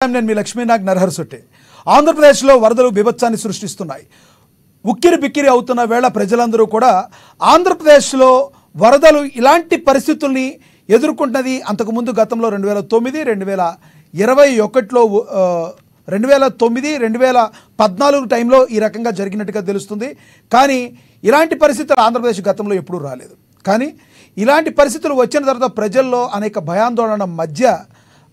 నేను మీ లక్ష్మీనాగ్ నరహర్సుట్టే. ఆంధ్రప్రదేశ్లో వరదలు బీభత్సాన్ని సృష్టిస్తున్నాయి. ఉక్కిరి బిక్కిరి అవుతున్న వేళ ప్రజలందరూ కూడా ఆంధ్రప్రదేశ్లో వరదలు ఇలాంటి పరిస్థితుల్ని ఎదుర్కొంటున్నది అంతకుముందు గతంలో 2009, 2021లో 2009, 2014 టైంలో ఈ రకంగా జరిగినట్టుగా తెలుస్తుంది. కానీ ఇలాంటి పరిస్థితులు ఆంధ్రప్రదేశ్ గతంలో ఎప్పుడూ రాలేదు. కానీ ఇలాంటి పరిస్థితులు వచ్చిన తర్వాత ప్రజల్లో అనేక భయాందోళన మధ్య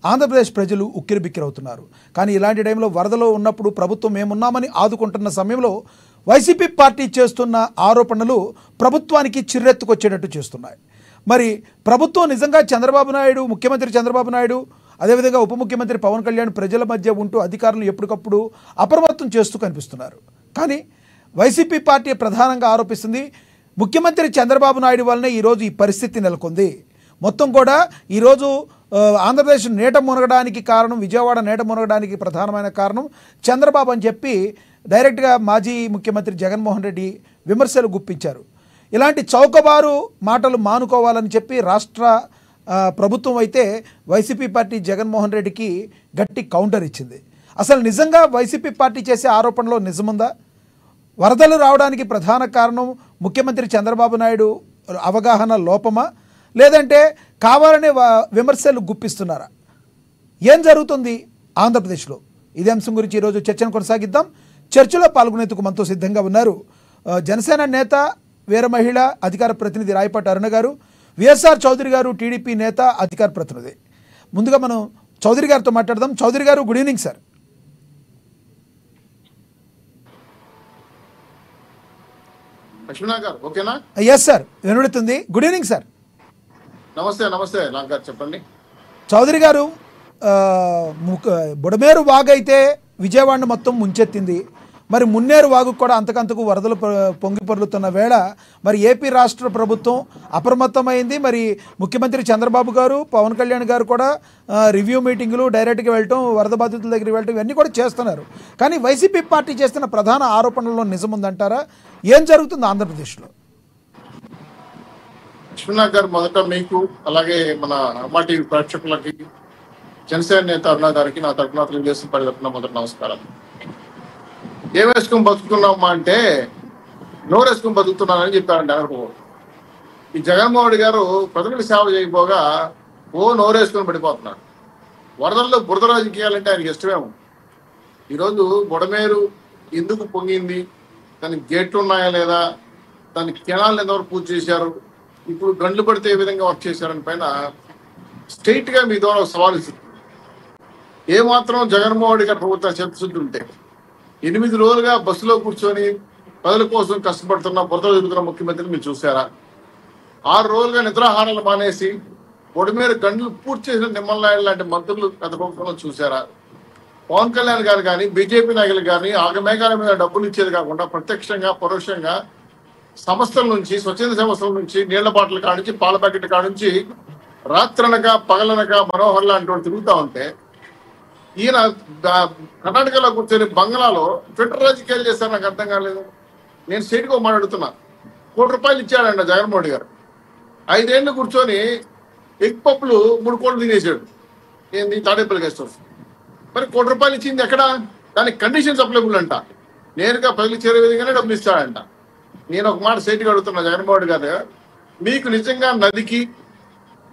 ఆంధ్రప్రదేశ్ ప్రజలు ఉక్కిరి బిక్కిరవుతున్నారు. కానీ ఇలాంటి టైంలో వరదలో ఉన్నప్పుడు ప్రభుత్వం మేమున్నామని ఆదుకుంటున్న సమయంలో వైసీపీ పార్టీ చేస్తున్న ఆరోపణలు ప్రభుత్వానికి చిర్రెత్తుకొచ్చేటట్టు చేస్తున్నాయి. మరి ప్రభుత్వం నిజంగా చంద్రబాబు నాయుడు, ముఖ్యమంత్రి చంద్రబాబు నాయుడు, అదేవిధంగా ఉప ముఖ్యమంత్రి పవన్ కళ్యాణ్ ప్రజల మధ్య ఉంటూ అధికారులను ఎప్పటికప్పుడు అప్రమత్తం చేస్తూ కనిపిస్తున్నారు. కానీ వైసీపీ పార్టీ ప్రధానంగా ఆరోపిస్తుంది ముఖ్యమంత్రి చంద్రబాబు నాయుడు వల్లనే ఈరోజు ఈ పరిస్థితి నెలకొంది. మొత్తం కూడా ఈరోజు ఆంధ్రప్రదేశ్ నీట మునగడానికి కారణం, విజయవాడ నీట మునగడానికి ప్రధానమైన కారణం చంద్రబాబు అని చెప్పి డైరెక్ట్గా మాజీ ముఖ్యమంత్రి జగన్మోహన్ రెడ్డి విమర్శలు గుప్పించారు. ఇలాంటి చౌకబారు మాటలు మానుకోవాలని చెప్పి రాష్ట్ర ప్రభుత్వం అయితే వైసీపీ పార్టీ జగన్మోహన్ రెడ్డికి గట్టి కౌంటర్ ఇచ్చింది. అసలు నిజంగా వైసీపీ పార్టీ చేసే ఆరోపణలో నిజముందా? వరదలు రావడానికి ప్రధాన కారణం ముఖ్యమంత్రి చంద్రబాబు నాయుడు అవగాహన లోపమా, లేదంటే కావాలనే విమర్శలు గుప్పిస్తున్నారా? ఏం జరుగుతుంది ఆంధ్రప్రదేశ్లో? ఇదే అంశం గురించి ఈరోజు చర్చను కొనసాగిద్దాం. చర్చలో పాల్గొనేందుకు మనతో సిద్ధంగా ఉన్నారు జనసేన నేత, వీర మహిళ, అధికార ప్రతినిధి రాయపాటి అరుణ గారు, విఎస్ఆర్ చౌదరి గారు, టీడీపీ నేత, అధికార ప్రతినిధి. ముందుగా మనం చౌదరి గారితో మాట్లాడదాం. చౌదరి గారు, good evening sir. Yes sir, వినబడుతుంది. Good evening sir. నమస్తే నాకు గారు చెప్పండి. చౌదరి గారు, బుడమేరు వాగు అయితే విజయవాడను మొత్తం ముంచెత్తింది. మరి మున్నేరు వాగు కూడా అంతకంతకు వరదలు పొంగి పొర్లుతున్న వేళ మరి ఏపీ రాష్ట్ర ప్రభుత్వం అప్రమత్తమైంది. మరి ముఖ్యమంత్రి చంద్రబాబు గారు, పవన్ కళ్యాణ్ గారు కూడా రివ్యూ మీటింగులు, డైరెక్ట్గా వెళ్ళటం, వరద బాధితుల దగ్గరికి వెళ్ళటం, ఇవన్నీ కూడా చేస్తున్నారు. కానీ వైసీపీ పార్టీ చేస్తున్న ప్రధాన ఆరోపణల్లో నిజముందంటారా? ఏం జరుగుతుంది ఆంధ్రప్రదేశ్లో? లక్ష్మీనాథ్ గారు, మొదట మీకు అలాగే మన అమ్మా టీవీ ప్రేక్షకులకి, జనసేన నేత అరుణ గారికి నా తరఫున తెలుగుదేశం పార్టీ తరఫున మొదటి నమస్కారాలు. ఏం వేసుకొని బతుకుతున్నామా అంటే నోరేసుకొని బతుకుతున్నానని చెప్పారండి అనుకో. ఈ జగన్మోహన్ రెడ్డి గారు ప్రజలకు సేవ చేయబోగా నోరేసుకొని పడిపోతున్నాడు. వరదల్లో బురద రాజకీయాలంటే ఆయనకి ఇష్టమేమో. ఈరోజు బుడమేరు ఎందుకు పొంగింది, దానికి గేట్లు ఉన్నాయా లేదా, దానికి కెనాలను ఎంతవరకు పూర్తి చేశారు, ఇప్పుడు గండ్లు పడితే ఏ విధంగా వర్క్ చేశారని పైన స్ట్రైట్ గా మీ ద్వారా సవాల్ ఇస్తుంది. ఏమాత్రం జగన్మోహన్ రెడ్డి గారి ప్రభుత్వం చిత్తశుద్ధి ఉంటే 8 రోజులుగా బస్సులో కూర్చొని ప్రజల కోసం కష్టపడుతున్న, బురదలు తిరుగుతున్న ముఖ్యమంత్రిని మీరు చూసారా? 6 రోజులుగా నిద్రాహారాలు మానేసి బొడిమేర గంటలు పూర్తి చేసిన నిమ్మలనాయుడు లాంటి మంత్రులు గత ప్రభుత్వంలో చూసారా? పవన్ కళ్యాణ్ గారు కానీ, బీజేపీ నాయకులు కానీ ఆగమేఘాల మీద డబ్బులు ఇచ్చేది కాకుండా ప్రత్యక్షంగా పరోక్షంగా సంస్థల నుంచి, స్వచ్ఛంద సంస్థల నుంచి, నీళ్ల బాటల కాడ నుంచి, పాల ప్యాకెట్ కాడ నుంచి రాత్రనక పగలనక మనోహర్ లాంటి వాళ్ళు తిరుగుతూ ఉంటే ఈయన కర్ణాటకలో కూర్చొని బంగ్లాలో ట్విట్టర్ రాజకీయాలు చేస్తారు. నాకు అర్థం కాలేదు. నేను స్టేట్గా మాట్లాడుతున్నా. ₹1 ఇచ్చాడంట జగన్మోహన్ రెడ్డి గారు. 5 ఏళ్ళు కూర్చొని ఎగ్ పప్పులు 3 కోట్లు తినేసాడు. ఏంది? Tadepalli guest house. మరి ₹1 ఇచ్చింది ఎక్కడ? దానికి కండిషన్స్ అప్లైబుల్ అంట. నేరుగా ప్రజలు చేరే విధంగానే డబ్బులు ఇస్తాడంట. నేను ఒక మాట స్టేట్గా అడుగుతున్నా జగన్మోహన్ రెడ్డి గారు, మీకు నిజంగా నదికి,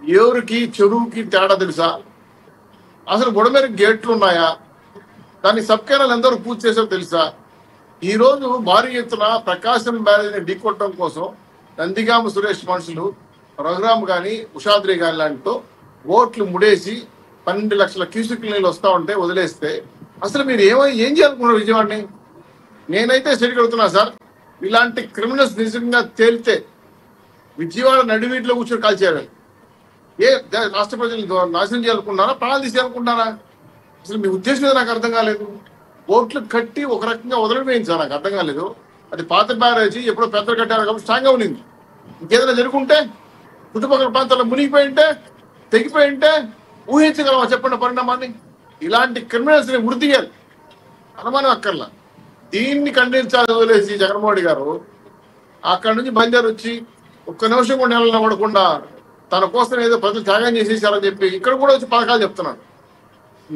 ఎవరికి, చెరువుకి తేడా తెలుసా? అసలు బుడమేరు గేట్లు ఉన్నాయా? దాన్ని సబ్ కెనాల్ ఎందరూ పూర్తి చేశారో తెలుసా? ఈ రోజు భారీ ఎత్తున ప్రకాశం బ్యారేజ్ని ఢీకొట్టడం కోసం నందిగామ సురేష్ మనుషులు, రఘురామ్ కానీ, ఉషాద్రి కానీ లాంటితో ఓట్లు ముడేసి 12 లక్షల క్యూసెక్ నీళ్ళు వస్తా ఉంటే వదిలేస్తే అసలు మీరు ఏం చేయాలనుకున్నారు విజయవాడని? నేనైతే స్టేట్కి అడుగుతున్నా సార్, ఇలాంటి క్రిమినల్స్ నిజంగా తేలితే విజయవాడ నడివీటిలో కూర్చొని కాల్చేయాలి. రాష్ట్ర ప్రజలు నాశనం చేయాలనుకుంటున్నారా, ప్రాణాలు తీసేయాలనుకుంటున్నారా? అసలు మీ ఉద్దేశం నాకు అర్థం కాలేదు. ఓట్లు కట్టి ఒక రకంగా వదిలిపోయింది సార్, నాకు అర్థం కాలేదు. అది పాత బ్యారేజీ ఎప్పుడో పెద్దలు కట్టారు కాబట్టి స్ట్రాంగ్గా ఉన్నింది. ఇంకేదైనా జరుగుంటే, చుట్టుపక్కల ప్రాంతాల్లో మునిగిపోయి ఉంటే, తెగిపోయి ఉంటే ఊహించగలమా చెప్పండి పరిణామాన్ని? ఇలాంటి క్రిమినల్స్ ని వృద్ధి చేయాలి, అనుమానం అక్కర్లా. దీన్ని ఖండించాలి వదిలేసి జగన్మోహన్ రెడ్డి గారు అక్కడి నుంచి బయలుదేరి వచ్చి ఒక్క నిమిషం కూడా నెలలు పడకుండా తన కోసం ఏదో ప్రజలు త్యాగం చేసేసారని చెప్పి ఇక్కడ కూడా వచ్చి పథకాలు చెప్తున్నాడు.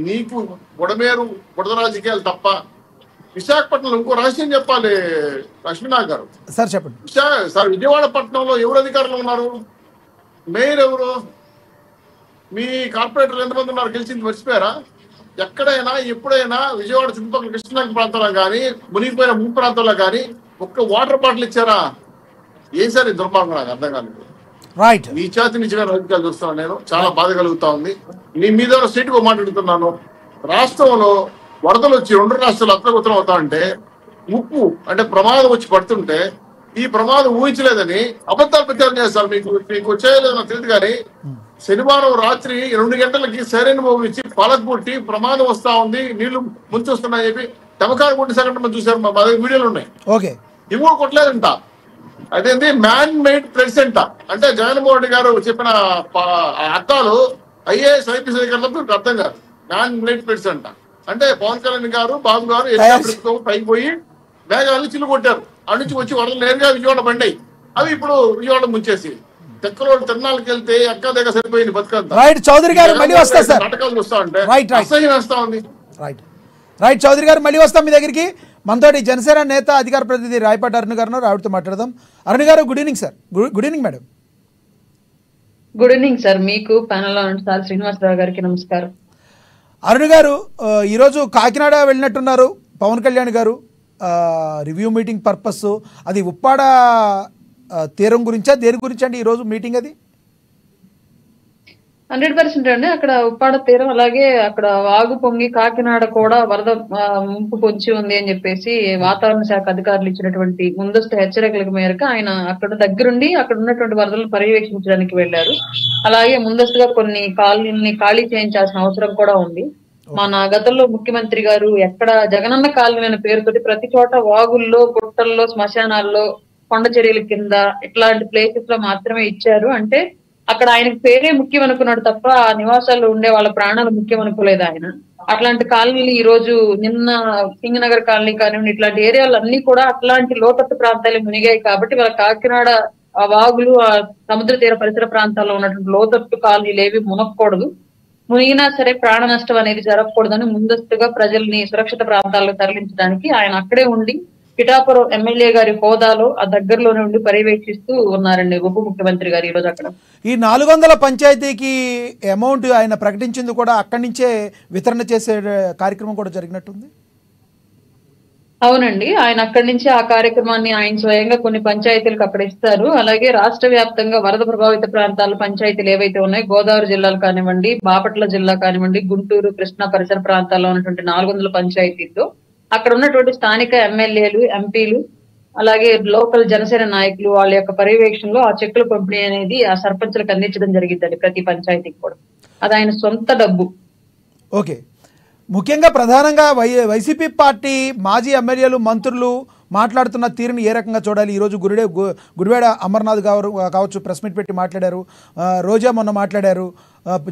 నీకు బుడమేరు బుడద రాజకీయాలు తప్ప విశాఖపట్నంలో ఇంకో రహస్యం చెప్పాలి లక్ష్మీనాథ్ గారు. సార్ చెప్పండి. సార్ విజయవాడ పట్టణంలో ఎవరు అధికారంలో ఉన్నారు? మేయర్ ఎవరు? మీ కార్పొరేటర్లు ఎంతమంది ఉన్నారు? గెలిచింది మర్చిపోయారా? ఎక్కడైనా ఎప్పుడైనా విజయవాడ చుట్టుపక్కల కృష్ణానగర్ ప్రాంతంలో కానీ మునిగిపోయిన ముంపు ప్రాంతంలో కానీ ఒక్క వాటర్ బాటిల్ ఇచ్చారా? ఏం సార్ ఈ దుర్మార్గం? నాకు అర్థం కాలేదు. రైట్. నీ చేతి నిజమైన రాజకీయాలు చూస్తున్నాను నేను. చాలా బాధ కలుగుతా ఉంది. నీ మీద స్ట్రైట్గా మాట్లాడుతున్నాను. రాష్ట్రంలో వరదలు వచ్చి 2 రాష్ట్రాలు అత్తగొత్తరం అవుతా ఉంటే, ముప్పు అంటే ప్రమాదం వచ్చి పడుతుంటే ఈ ప్రమాదం ఊహించలేదని అబద్ధాలు ప్రచారం చేస్తారు. మీకు వచ్చేయలేదు నాకు తెలియదు కానీ శనివారం రాత్రి 2 గంటలకి సరైన మోగించి పలకొట్టి ప్రమాదం వస్తా ఉంది, నీళ్లు ముంచొస్తున్నాయని చెప్పి టమకారు కొట్టి సంఘటన చూసారు. మా వీడియోలు ఉన్నాయి. ఓకే. ఇవి కూడా కొట్టలేదంట. అదేంటి మ్యాన్ మేడ్ ఫ్లడ్స్ అంట. అంటే జగన్మోహన్ రెడ్డి గారు చెప్పిన అర్థాలు ఐఏఎస్ ఐపీఎస్ అధికారులకు అర్థం కాదు. మ్యాన్ మేడ్ ఫ్లడ్స్ అంట. అంటే పవన్ కళ్యాణ్ గారు బాబు గారు హెలికాప్టర్ పైకి పోయి మేఘాలు చిల్లు కొట్టారు. అటు నుంచి వచ్చి వరదలు నేరుగా విజయవాడ బండాయి. అవి ఇప్పుడు విజయవాడ ముంచేసి తెక్కలో తిరణాలకు వెళ్తే ఎక్క దగ్గర సరిపోయింది బతుకంతా. రైట్ చౌదరి గారు మళ్ళీ వస్తా సార్. నాటకాలు చూస్తా ఉంటే రైట్ అసహ్యం వేస్తా ఉంది. రైట్ రైట్ చౌదరి గారు మళ్ళీ వస్తాం మీ దగ్గరికి. మనతోటి జనసేన నేత అధికార ప్రతినిధి రాయపాటి అరుణ్ గారు ఆవిడతో మాట్లాడదాం. అరుణ్ గారు good evening sir. Good evening madam. Good evening sir. మీకు ప్యానెల్లో సార్ శ్రీనివాసరావు గారికి నమస్కారం. అరుణ్ గారు ఈరోజు కాకినాడ వెళ్ళినట్టున్నారు పవన్ కళ్యాణ్ గారు రివ్యూ మీటింగ్ పర్పస్. అది ఉప్పాడ తీరం గురించా దేని గురించి అండి ఈరోజు మీటింగ్? అది 100% అండి. అక్కడ ఉప్పాడ తీరం అలాగే అక్కడ వాగు పొంగి కాకినాడ కూడా వరద ముంపు పొంచి ఉంది అని చెప్పేసి వాతావరణ శాఖ అధికారులు ఇచ్చినటువంటి ముందస్తు హెచ్చరికల మేరకు ఆయన అక్కడ దగ్గరుండి అక్కడ ఉన్నటువంటి వరదలను పర్యవేక్షించడానికి వెళ్లారు. అలాగే ముందస్తుగా కొన్ని కాలనీని ఖాళీ చేయించాల్సిన అవసరం కూడా ఉంది. మన గతంలో ముఖ్యమంత్రి గారు ఎక్కడ జగనన్న కాలనీ అనే పేరుతోటి ప్రతి చోట వాగుల్లో, గుట్టల్లో, శ్మశానాల్లో, కొండ చర్యల కింద ఇట్లాంటి ప్లేసెస్ లో మాత్రమే ఇచ్చారు. అంటే అక్కడ ఆయనకు పేరే ముఖ్యం అనుకున్నాడు తప్ప ఆ నివాసాల్లో ఉండే వాళ్ళ ప్రాణాలు ముఖ్యం అనుకోలేదు ఆయన. అట్లాంటి కాలనీలు ఈ రోజు నిన్న సింగనగర్ కాలనీ కానివ్వండి ఇట్లాంటి ఏరియాలు అన్ని కూడా అట్లాంటి లోతట్టు ప్రాంతాలు మునిగాయి. కాబట్టి వాళ్ళ కాకినాడ ఆ వాగులు ఆ సముద్ర తీర పరిసర ప్రాంతాల్లో ఉన్నటువంటి లోతట్టు కాలనీలు ఏవి మునగకూడదు, మునిగినా సరే ప్రాణ నష్టం అనేది జరగకూడదని ముందస్తుగా ప్రజల్ని సురక్షిత ప్రాంతాలకు తరలించడానికి ఆయన అక్కడే ఉండి పిఠాపురం ఎమ్మెల్యే గారి హోదాలో ఆ దగ్గరలోనే ఉండి పర్యవేక్షిస్తూ ఉన్నారండి ఉప ముఖ్యమంత్రి గారు ఈ రోజు అక్కడ. ఈ 400 పంచాయతీకి అమౌంట్ ఆయన ప్రకటించింది కూడా అక్కడి నుంచే వితరణ చేసే కార్యక్రమం కూడా జరిగినట్టుంది. అవునండి, ఆయన అక్కడి నుంచి ఆ కార్యక్రమాన్ని ఆయన స్వయంగా కొన్ని పంచాయతీలకు అక్కడ ఇస్తారు. అలాగే రాష్ట్ర వ్యాప్తంగా వరద ప్రభావిత ప్రాంతాల పంచాయతీలు ఏవైతే ఉన్నాయో గోదావరి జిల్లాలు కానివ్వండి, బాపట్ల జిల్లా కానివ్వండి, గుంటూరు, కృష్ణా పరిసర ప్రాంతాల్లో ఉన్నటువంటి 400 పంచాయతీల్లో అక్కడ ఉన్నటువంటి స్థానిక ఎమ్మెల్యేలు, ఎంపీలు అలాగే లోకల్ జనసేన నాయకులు వాళ్ళ యొక్క పర్యవేక్షణలో ఆ చెక్కుల పంపిణీ అనేది ఆ సర్పంచులకు అందించడం జరిగిందండి ప్రతి పంచాయతీకి కూడా. అది ఆయన సొంత డబ్బు. ఓకే. ముఖ్యంగా ప్రధానంగా వైసీపీ పార్టీ మాజీ ఎమ్మెల్యేలు, మంత్రులు మాట్లాడుతున్న తీరుని ఏ రకంగా చూడాలి? ఈరోజు గుడివేడ అమర్నాథ్ గారు కావచ్చు ప్రెస్ మీట్ పెట్టి మాట్లాడారు, రోజా మొన్న మాట్లాడారు,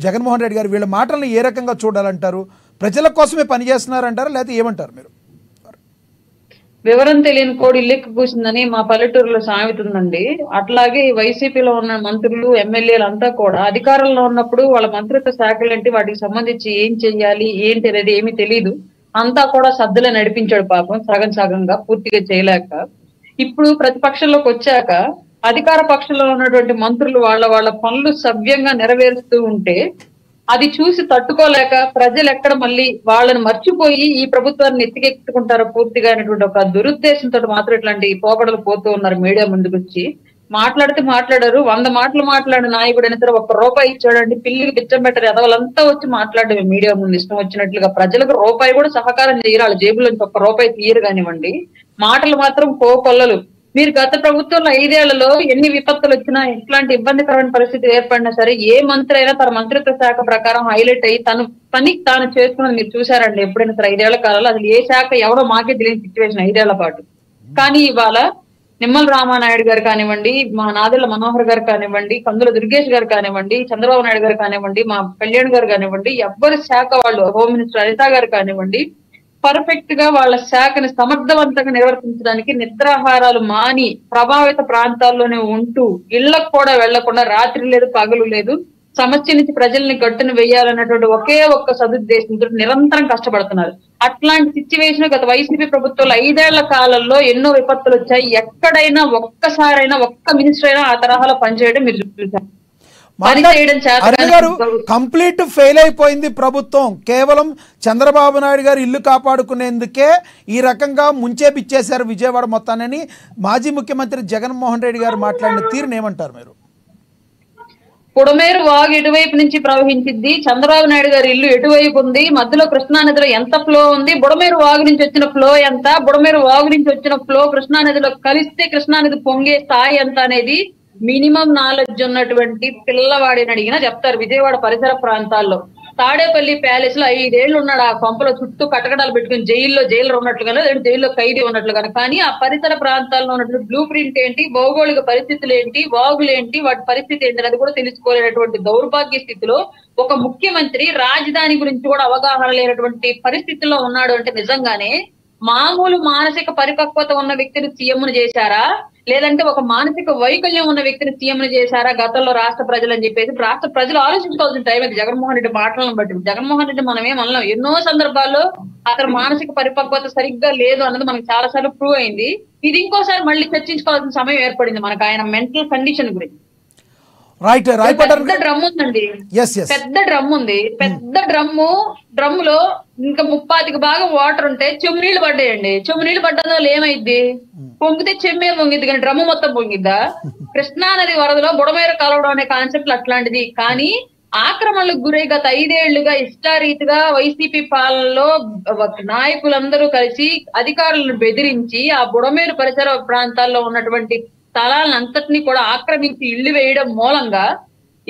జగన్మోహన్ రెడ్డి గారు వీళ్ళ మాటలను ఏ రకంగా చూడాలంటారు? ప్రజల కోసమే పనిచేస్తున్నారంటారా లేకపోతే ఏమంటారు మీరు? వివరం తెలియని కోడి ఇల్లెక్కి కూసిందని మా పల్లెటూరులో సామెత ఉందండి. అట్లాగే వైసీపీలో ఉన్న మంత్రులు, ఎమ్మెల్యేలు అంతా కూడా అధికారంలో ఉన్నప్పుడు వాళ్ళ మంత్రిత్వ శాఖలేంటి, వాటికి సంబంధించి ఏం చెయ్యాలి ఏంటి అనేది ఏమీ తెలియదు. అంతా కూడా సద్దులే నడిపించాడు పాపం, సగం సగంగా పూర్తిగా చేయలేక. ఇప్పుడు ప్రతిపక్షంలోకి వచ్చాక అధికార పక్షంలో ఉన్నటువంటి మంత్రులు వాళ్ళ పనులు సవ్యంగా నెరవేరుస్తూ ఉంటే అది చూసి తట్టుకోలేక ప్రజలు ఎక్కడ మళ్ళీ వాళ్ళని మర్చిపోయి ఈ ప్రభుత్వాన్ని ఎత్తికెత్తుకుంటారో పూర్తిగా అనేటువంటి ఒక దురుద్దేశంతో మాత్రం ఇట్లాంటి పోకడలు పోతూ ఉన్నారు. మీడియా ముందుకు వచ్చి మాట్లాడితే మాట్లాడారు, 100 మాటలు మాట్లాడిన నాయకుడు అయినా సరే ₹1 ఇచ్చాడండి, పిల్లికి బిచ్చం పెట్టారు, ఎదవలంతా వచ్చి మాట్లాడమే మీడియా ముందు ఇష్టం వచ్చినట్లుగా. ప్రజలకు రూపాయి కూడా సహకారం చేయరు, వాళ్ళ జేబులో ₹1 తీయరు కానివ్వండి. మాటలు మాత్రం కోకొల్లలు. మీరు గత ప్రభుత్వంలో 5 ఏళ్లలో ఎన్ని విపత్తులు వచ్చినా, ఎట్లాంటి ఇబ్బందికరమైన పరిస్థితి ఏర్పడినా సరే ఏ మంత్రి అయినా తన మంత్రిత్వ శాఖ ప్రకారం హైలైట్ అయ్యి తను పని తాను చేసుకున్నది మీరు చూసారండి ఎప్పుడైనా సరే? 5 ఏళ్ల కాలంలో అసలు ఏ శాఖ ఎవడో మాకే తెలియని సిచ్యువేషన్ 5 ఏళ్ల పాటు. కానీ ఇవాళ నిమ్మల రామానాయుడు గారు కానివ్వండి, మా నాదెళ్ల మనోహర్ గారు కానివ్వండి, కందుల దుర్గేష్ గారు కానివ్వండి, చంద్రబాబు నాయుడు గారు కానివ్వండి, మా కళ్యాణ్ గారు కానివ్వండి, ఎవ్వరి శాఖ వాళ్ళు, హోమ్ మినిస్టర్ అనిత గారు కానివ్వండి, పర్ఫెక్ట్ గా వాళ్ళ శాఖని సమర్థవంతంగా నిర్వర్తించడానికి నిద్రాహారాలు మాని ప్రభావిత ప్రాంతాల్లోనే ఉంటూ ఇళ్లకు కూడా వెళ్లకుండా రాత్రి లేదు పగలు లేదు సమస్య నుంచి ప్రజల్ని గట్టును వేయాలన్నటువంటి ఒకే ఒక్క సదుద్దేశంతో నిరంతరం కష్టపడుతున్నారు. అట్లాంటి సిచ్యువేషన్ గత వైసీపీ ప్రభుత్వాలు 5 ఏళ్ల కాలంలో ఎన్నో విపత్తులు వచ్చాయి. ఎక్కడైనా ఒక్కసారైనా ఒక్క మినిస్టర్ అయినా ఆ తరహాలో పనిచేయడం మీరు చూసారు. అరుణ్ గారు కంప్లీట్ ఫెయిల్ అయిపోయింది ప్రభుత్వం. కేవలం చంద్రబాబు నాయుడు గారు ఇల్లు కాపాడుకునేందుకే ఈ రకంగా ముంచేపిచ్చేశారు విజయవాడ మొత్తాన్ని మాజీ ముఖ్యమంత్రి జగన్మోహన్ రెడ్డి గారు మాట్లాడిన తీరుని ఏమంటారు మీరు? పొడమేరు వాగు ఎటువైపు నుంచి ప్రవహించింది, చంద్రబాబు నాయుడు గారి ఇల్లు ఎటువైపు ఉంది, మధ్యలో కృష్ణానదిలో ఎంత ఫ్లో ఉంది, బుడమేరు వాగు నుంచి వచ్చిన ఫ్లో ఎంత, బుడమేరు వాగు నుంచి వచ్చిన ఫ్లో కృష్ణానదిలో కలిస్తే కృష్ణానది పొంగే స్థాయి ఎంత అనేది మినిమం నాలెడ్జ్ ఉన్నటువంటి పిల్లవాడిని అడిగినా చెప్తారు. విజయవాడ పరిసర ప్రాంతాల్లో తాడేపల్లి ప్యాలెస్ లో 5 ఏళ్లు ఉన్నాడు. ఆ కొంపలో చుట్టూ కటకటాలు పెట్టుకుని జైల్లో ఉన్నట్లుగానో లేదా జైల్లో ఖైదీ ఉన్నట్లుగానో. కానీ ఆ పరిసర ప్రాంతాల్లో ఉన్నటువంటి బ్లూ ప్రింట్ ఏంటి, భౌగోళిక పరిస్థితులు ఏంటి, వాగులేంటి, వాటి పరిస్థితి ఏంటి అది కూడా తెలుసుకోలేనటువంటి దౌర్భాగ్య స్థితిలో ఒక ముఖ్యమంత్రి రాజధాని గురించి కూడా అవగాహన లేనటువంటి పరిస్థితుల్లో ఉన్నాడు అంటే నిజంగానే మామూలు మానసిక పరిపక్వత ఉన్న వ్యక్తిని సీఎంను చేశారా, లేదంటే ఒక మానసిక వైకల్యం ఉన్న వ్యక్తిని సీఎంను చేశారా గతంలో రాష్ట్ర ప్రజలు అని చెప్పేసి రాష్ట్ర ప్రజలు ఆలోచించుకోవాల్సిన టైం అది. జగన్మోహన్ రెడ్డి మాటలను బట్టి జగన్మోహన్ రెడ్డి మనమేమన్నాం, ఎన్నో సందర్భాల్లో అతని మానసిక పరిపక్వత సరిగ్గా లేదు అన్నది మనకు చాలా సార్లు ప్రూవ్ అయింది. ఇది ఇంకోసారి మళ్ళీ చర్చించుకోవాల్సిన సమయం ఏర్పడింది మనకు ఆయన మెంటల్ కండిషన్ గురించి. పెద్ద డ్రమ్ ఉందండి, పెద్ద డ్రమ్ ఉంది, పెద్ద డ్రమ్ములో ఇంకా 35 భాగం వాటర్ ఉంటే చెమ్ము నీళ్లు పడ్డాయండి. చెమ్ము నీళ్లు పడ్డం వల్ల ఏమైద్ది? పొంగితే చెమ్మే పొంగిద్ది కానీ డ్రమ్ము మొత్తం పొంగిద్దా? కృష్ణానది వరదలో బుడమేర కలవడం అనే కాన్సెప్ట్ అట్లాంటిది. కానీ ఆక్రమణలకు గురై గత 5 ఏళ్లుగా ఇష్టారీతిగా వైసీపీ పాలనలో నాయకులందరూ కలిసి అధికారులను బెదిరించి ఆ బుడమేరు పరిసర ప్రాంతాల్లో ఉన్నటువంటి స్థలాలను అంతటినీ కూడా ఆక్రమించి ఇళ్లు వేయడం మూలంగా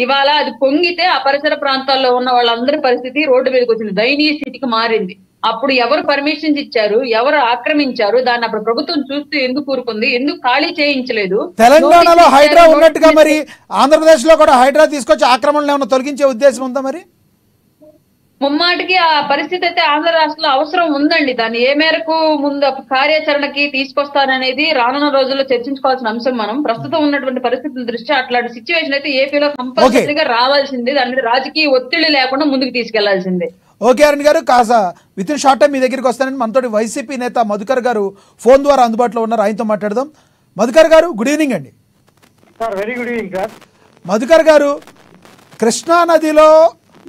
ఇవాళ అది పొంగితే ఆ పరిసర ప్రాంతాల్లో ఉన్న వాళ్ళందరి పరిస్థితి రోడ్డు మీదకి వచ్చింది, దయనీయ స్థితికి మారింది. అప్పుడు ఎవరు పర్మిషన్స్ ఇచ్చారు, ఎవరు ఆక్రమించారు, దాన్ని అప్పుడు ప్రభుత్వం చూస్తూ ఎందుకు కూరుకుంది, ఎందుకు ఖాళీ చేయించలేదు? తెలంగాణలో హైడ్రా ఉన్నట్టుగా మరి ఆంధ్రప్రదేశ్ లో కూడా హైడ్రా తీసుకొచ్చి ఆక్రమణలు ఏమైనా తొలగించే ఉద్దేశం ఉందా? మరి ముమ్మాటికి ఆ పరిస్థితి అయితే ఆంధ్ర రాష్ట్రంలో అవసరం ఉందండి. దాన్ని ఏ మేరకు ముందు కార్యాచరణకి తీసుకొస్తాననేది రానున్న రోజుల్లో చర్చించుకోవాల్సిన అంశం. మనం ప్రస్తుతం ఉన్నటువంటి పరిస్థితుల దృష్ట్యా అట్లాంటి సిచ్యువేషన్ అయితే ఏపీలో కంపల్సరీగా రావాల్సిందే. దాని మీద రాజకీయ ఒత్తిడి లేకుండా ముందుకు తీసుకెళ్లాల్సిందే. ఓకే అరుణ్ గారు, Kasa with in short time మీ దగ్గరికి వస్తానని మనతోటి వైసీపీ నేత మధుకర్ గారు ఫోన్ ద్వారా అందుబాటులో ఉన్నారు, ఆయనతో మాట్లాడదాం. మధుకర్ గారు గుడ్ ఈవినింగ్ అండి. Very good evening sir. Madhukar గారు,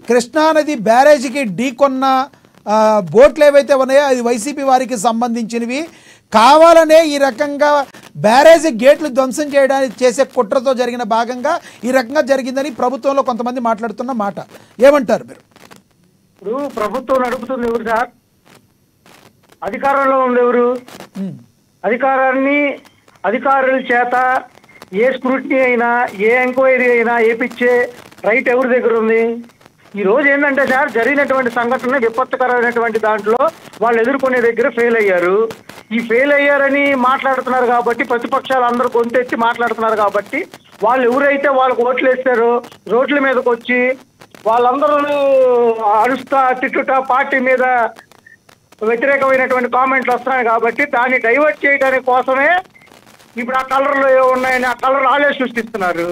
కృష్ణానది బ్యారేజీకి ఢీకొన్న బోట్లు ఏవైతే ఉన్నాయో అది వైసీపీ వారికి సంబంధించినవి, కావాలనే ఈ రకంగా బ్యారేజీ గేట్లు ధ్వంసం చేయడానికి చేసే కుట్రతో జరిగిన భాగంగా ఈ రకంగా జరిగిందని ప్రభుత్వంలో కొంతమంది మాట్లాడుతున్న మాట, ఏమంటారు మీరు? ఇప్పుడు ప్రభుత్వం నడుపుతుంది ఎవరు సార్? అధికారంలో ఉంది ఎవరు? అధికారుల చేత ఏ స్క్రూటినీ అయినా ఏ ఎంక్వైరీ అయినా ఏపిచ్చే రైట్ ఎవరి దగ్గర ఉంది? ఈ రోజు ఏంటంటే సార్, జరిగినటువంటి సంఘటన విపత్తుకరమైనటువంటి దాంట్లో వాళ్ళు ఎదుర్కొనే దగ్గర ఫెయిల్ అయ్యారు. ఈ ఫెయిల్ అయ్యారని మాట్లాడుతున్నారు కాబట్టి, ప్రతిపక్షాలు అందరూ గొంతెత్తి మాట్లాడుతున్నారు కాబట్టి, వాళ్ళు ఎవరైతే వాళ్ళకు ఓట్లు వేస్తారో రోడ్ల మీదకి వచ్చి వాళ్ళందరూ అరుస్తా తిట్టుట పార్టీ మీద వ్యతిరేకమైనటువంటి కామెంట్లు వస్తున్నాయి కాబట్టి దాన్ని డైవర్ట్ చేయడానికి కోసమే ఇప్పుడు ఆ కలర్లు ఉన్నాయని ఆ కలర్ వాళ్ళే సృష్టిస్తున్నారు.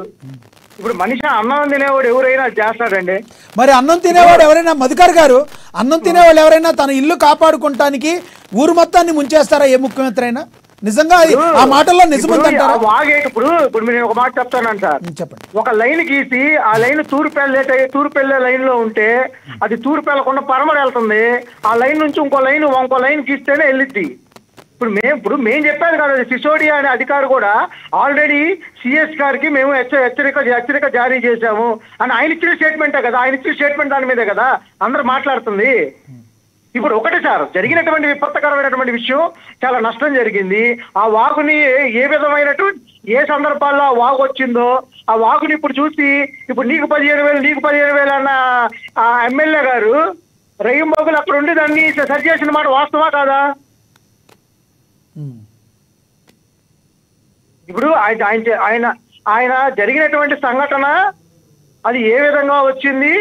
ఇప్పుడు మనిషి అన్నం తినేవాడు ఎవరైనా చేస్తాడండి. మరి అన్నం తినేవాడు ఎవరైనా, మధుకర్ గారు, అన్నం తినేవాళ్ళు ఎవరైనా తన ఇల్లు కాపాడుకుంటానికి ఊరు మొత్తాన్ని ముంచేస్తారా ఏ ముఖ్యమంత్రి అయినా? నిజంగా ఆ మాటల్లో నిజముందంటారా? ఇప్పుడు నేను ఒక మాట చెప్తాను సార్. చెప్పండి. ఒక లైన్ గీసి ఆ లైన్ తూర్పెళ్ళే లైన్ లో ఉంటే అది తూర్పెళ్ళకుండా పరమడ వెళ్తుంది. ఆ లైన్ నుంచి ఇంకో లైన్ గీస్తేనే వెళ్ళిద్ది. ఇప్పుడు మేము చెప్పాను కదా, సిసోడియా అనే అధికారి కూడా ఆల్రెడీ సిఎస్ గారికి మేము హెచ్చరిక జారీ చేశాము అని ఆయన ఇచ్చిన స్టేట్మెంటే కదా. ఆయన ఇచ్చిన స్టేట్మెంట్ దాని మీదే కదా అందరూ మాట్లాడుతుంది. ఇప్పుడు ఒకటే సార్, జరిగినటువంటి విపత్కరమైనటువంటి విషయం, చాలా నష్టం జరిగింది. ఆ వాగుని ఏ విధమైనటువంటి ఏ సందర్భాల్లో ఆ వాగు వచ్చిందో ఆ వాగుని ఇప్పుడు చూసి ఇప్పుడు నీకు 15,000 అన్న ఆ ఎమ్మెల్యే గారు రయ్యంబాబులు అక్కడ ఉండి దాన్ని సరి చేసిన మాట వాస్తవా కాదా? ఇప్పుడు ఆయన జరిగినటువంటి సంఘటన అది ఏ విధంగా వచ్చింది,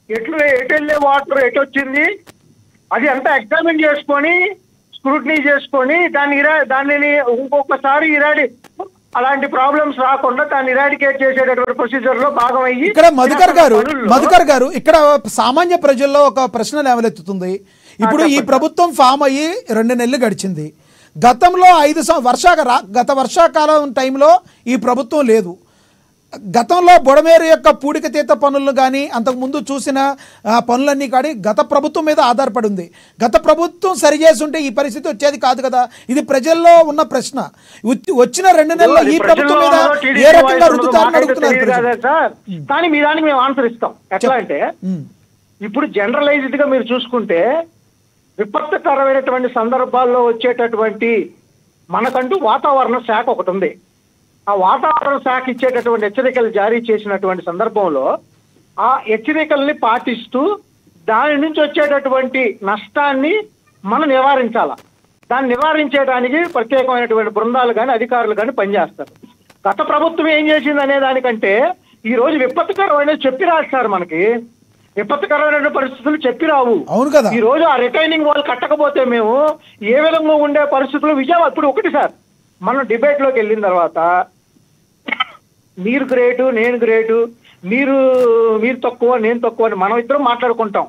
ఎటు వెళ్ళే వాటర్ ఎటు వచ్చింది, అది అంతా ఎగ్జామిన్ చేసుకొని స్క్రూటినీ చేసుకొని దాన్ని ఇంకొకసారి అలాంటి ప్రాబ్లమ్స్ రాకుండా దాన్ని ఇరాడికేట్ చేసేటటువంటి ప్రొసీజర్ లో భాగం అయ్యి ఇక్కడ మధుకర్ గారు ఇక్కడ సామాన్య ప్రజల్లో ఒక ప్రశ్న లేవలెత్తుతుంది. ఇప్పుడు ఈ ప్రభుత్వం ఫామ్ అయ్యి 2 నెలలు గడిచింది. గతంలో గత వర్షాకాలం టైంలో ఈ ప్రభుత్వం లేదు. గతంలో బుడమేరు యొక్క పూడికతీత పనులను కానీ అంతకుముందు చూసిన పనులన్నీ కానీ గత ప్రభుత్వం మీద ఆధారపడి ఉంది. గత ప్రభుత్వం సరిచేసి ఉంటే ఈ పరిస్థితి వచ్చేది కాదు కదా. ఇది ప్రజల్లో ఉన్న ప్రశ్న. వచ్చిన 2 నెలల్లో ఈ ప్రభుత్వం మీద ఏ రకంగా రుద్దుతారని అడుగుతున్నారు. కానీ మీ దానికి మేము ఆన్సర్ ఇస్తాం. ఎట్లా అంటే ఇప్పుడు జనరలైజ్డ్ గా మీరు చూసుకుంటే విపత్తుకరమైనటువంటి సందర్భాల్లో వచ్చేటటువంటి మనకంటూ వాతావరణ శాఖ ఒకటి ఉంది. ఆ వాతావరణ శాఖ ఇచ్చేటటువంటి హెచ్చరికలు జారీ చేసినటువంటి సందర్భంలో ఆ హెచ్చరికల్ని పాటిస్తూ దాని నుంచి వచ్చేటటువంటి నష్టాన్ని మనం నివారించాల. దాన్ని నివారించడానికి ప్రత్యేకమైనటువంటి బృందాలు కానీ అధికారులు కానీ పనిచేస్తారు. గత ప్రభుత్వం ఏం చేసింది అనే దానికంటే ఈ రోజు విపత్తుకరమైన చెప్పి రాస్తారు. మనకి విపత్తుకరమైన పరిస్థితులు చెప్పి రావు. అవును కదా. ఈ రోజు ఆ రిటైనింగ్ వాల్ కట్టకపోతే మేము ఏ విధంగా ఉండే పరిస్థితులు విజయవాడ ఇప్పుడు ఒకటి సార్, మనం డిబేట్ లోకి వెళ్ళిన తర్వాత మీరు గ్రేటు నేను గ్రేటు, మీరు తక్కువ నేను తక్కువ అని మనం ఇద్దరం మాట్లాడుకుంటాం.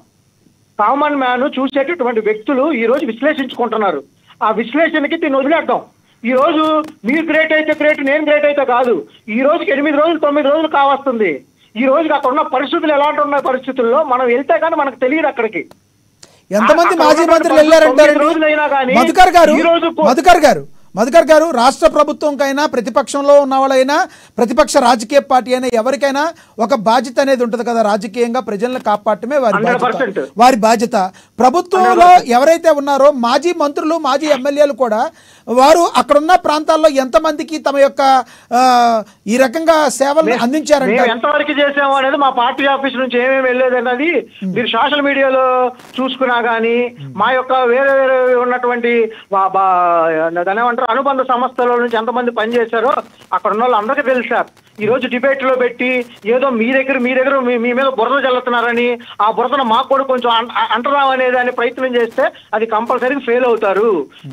కామన్ మ్యాన్ చూసేటటువంటి వ్యక్తులు ఈ రోజు విశ్లేషించుకుంటున్నారు. ఆ విశ్లేషణకి దీన్ని వదిలేద్దాం. ఈ రోజు మీరు గ్రేట్ అయితే గ్రేట్, నేను గ్రేట్ అయితే కాదు. ఈ రోజుకి 8 రోజులు 9 రోజులు కావస్తుంది. ఈ రోజుకి అక్కడ ఉన్న పరిస్థితులు ఎలాంటి ఉన్న పరిస్థితుల్లో మనం వెళ్తే కానీ మనకు తెలియదు అక్కడికి ఎంతమంది మాజీ మంత్రులు వెళ్ళారంటారు. మధుకర్ గారు రాష్ట్ర ప్రభుత్వంకైనా ప్రతిపక్షంలో ఉన్న వాళ్ళైనా ప్రతిపక్ష రాజకీయ పార్టీ అయినా ఎవరికైనా ఒక బాధ్యత అనేది ఉంటుంది కదా. రాజకీయంగా ప్రజలను కాపాడటమే వారి బాధ్యత. ప్రభుత్వంలో ఎవరైతే ఉన్నారో మాజీ మంత్రులు మాజీ ఎమ్మెల్యేలు కూడా వారు అక్కడున్న ప్రాంతాల్లో ఎంతమందికి తమ యొక్క ఈ రకంగా సేవలు అందించారంటే ఎంతవరకు చేసాము అనేది మా పార్టీ ఆఫీస్ నుంచి ఏమేమి వెళ్ళేది అన్నది మీరు సోషల్ మీడియాలో చూసుకున్నా గానీ మా యొక్క వేరే వేరే ఉన్నటువంటి దాని ఏమంటారు అనుబంధ సంస్థల నుంచి ఎంతమంది పనిచేశారో అక్కడ ఉన్న వాళ్ళు అందరికీ తెలుసు సార్. ఈ రోజు డిబేట్ లో పెట్టి ఏదో మీ దగ్గర మీ మీద బురద చల్లుతున్నారని ఆ బురదను మాకు కూడా కొంచెం అంటరామనే దాన్ని ప్రయత్నం చేస్తే అది కంపల్సరీగా ఫెయిల్ అవుతారు.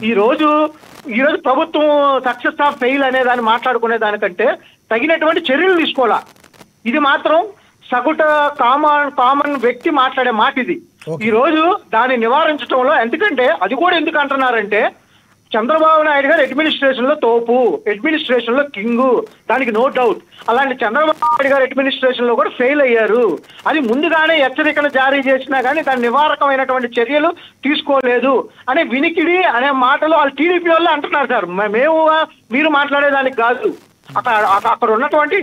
ఈ రోజు ప్రభుత్వం సక్సెస్ ఆఫ్ ఫెయిల్ అనే దాన్ని మాట్లాడుకునే దానికంటే తగినటువంటి చర్యలు తీసుకోవాలా. ఇది మాత్రం సగుట కామన్ వ్యక్తి మాట్లాడే మాట ఇది. ఈ రోజు దాన్ని నివారించడంలో ఎందుకంటే అది కూడా ఎందుకు అంటున్నారంటే చంద్రబాబు నాయుడు గారు అడ్మినిస్ట్రేషన్ లో తోపు, అడ్మినిస్ట్రేషన్ లో కింగు, దానికి నో డౌట్. అలాంటి చంద్రబాబు నాయుడు గారు అడ్మినిస్ట్రేషన్ లో కూడా ఫెయిల్ అయ్యారు. అది ముందుగానే హెచ్చరికలు జారీ చేసినా కానీ దాని నివారకమైనటువంటి చర్యలు తీసుకోలేదు అనే వినికిడి అనే మాటలు వాళ్ళు టీడీపీ వాళ్ళు అంటున్నారు సార్. మేము మీరు మాట్లాడేదానికి కాదు. అక్కడ ఉన్నటువంటి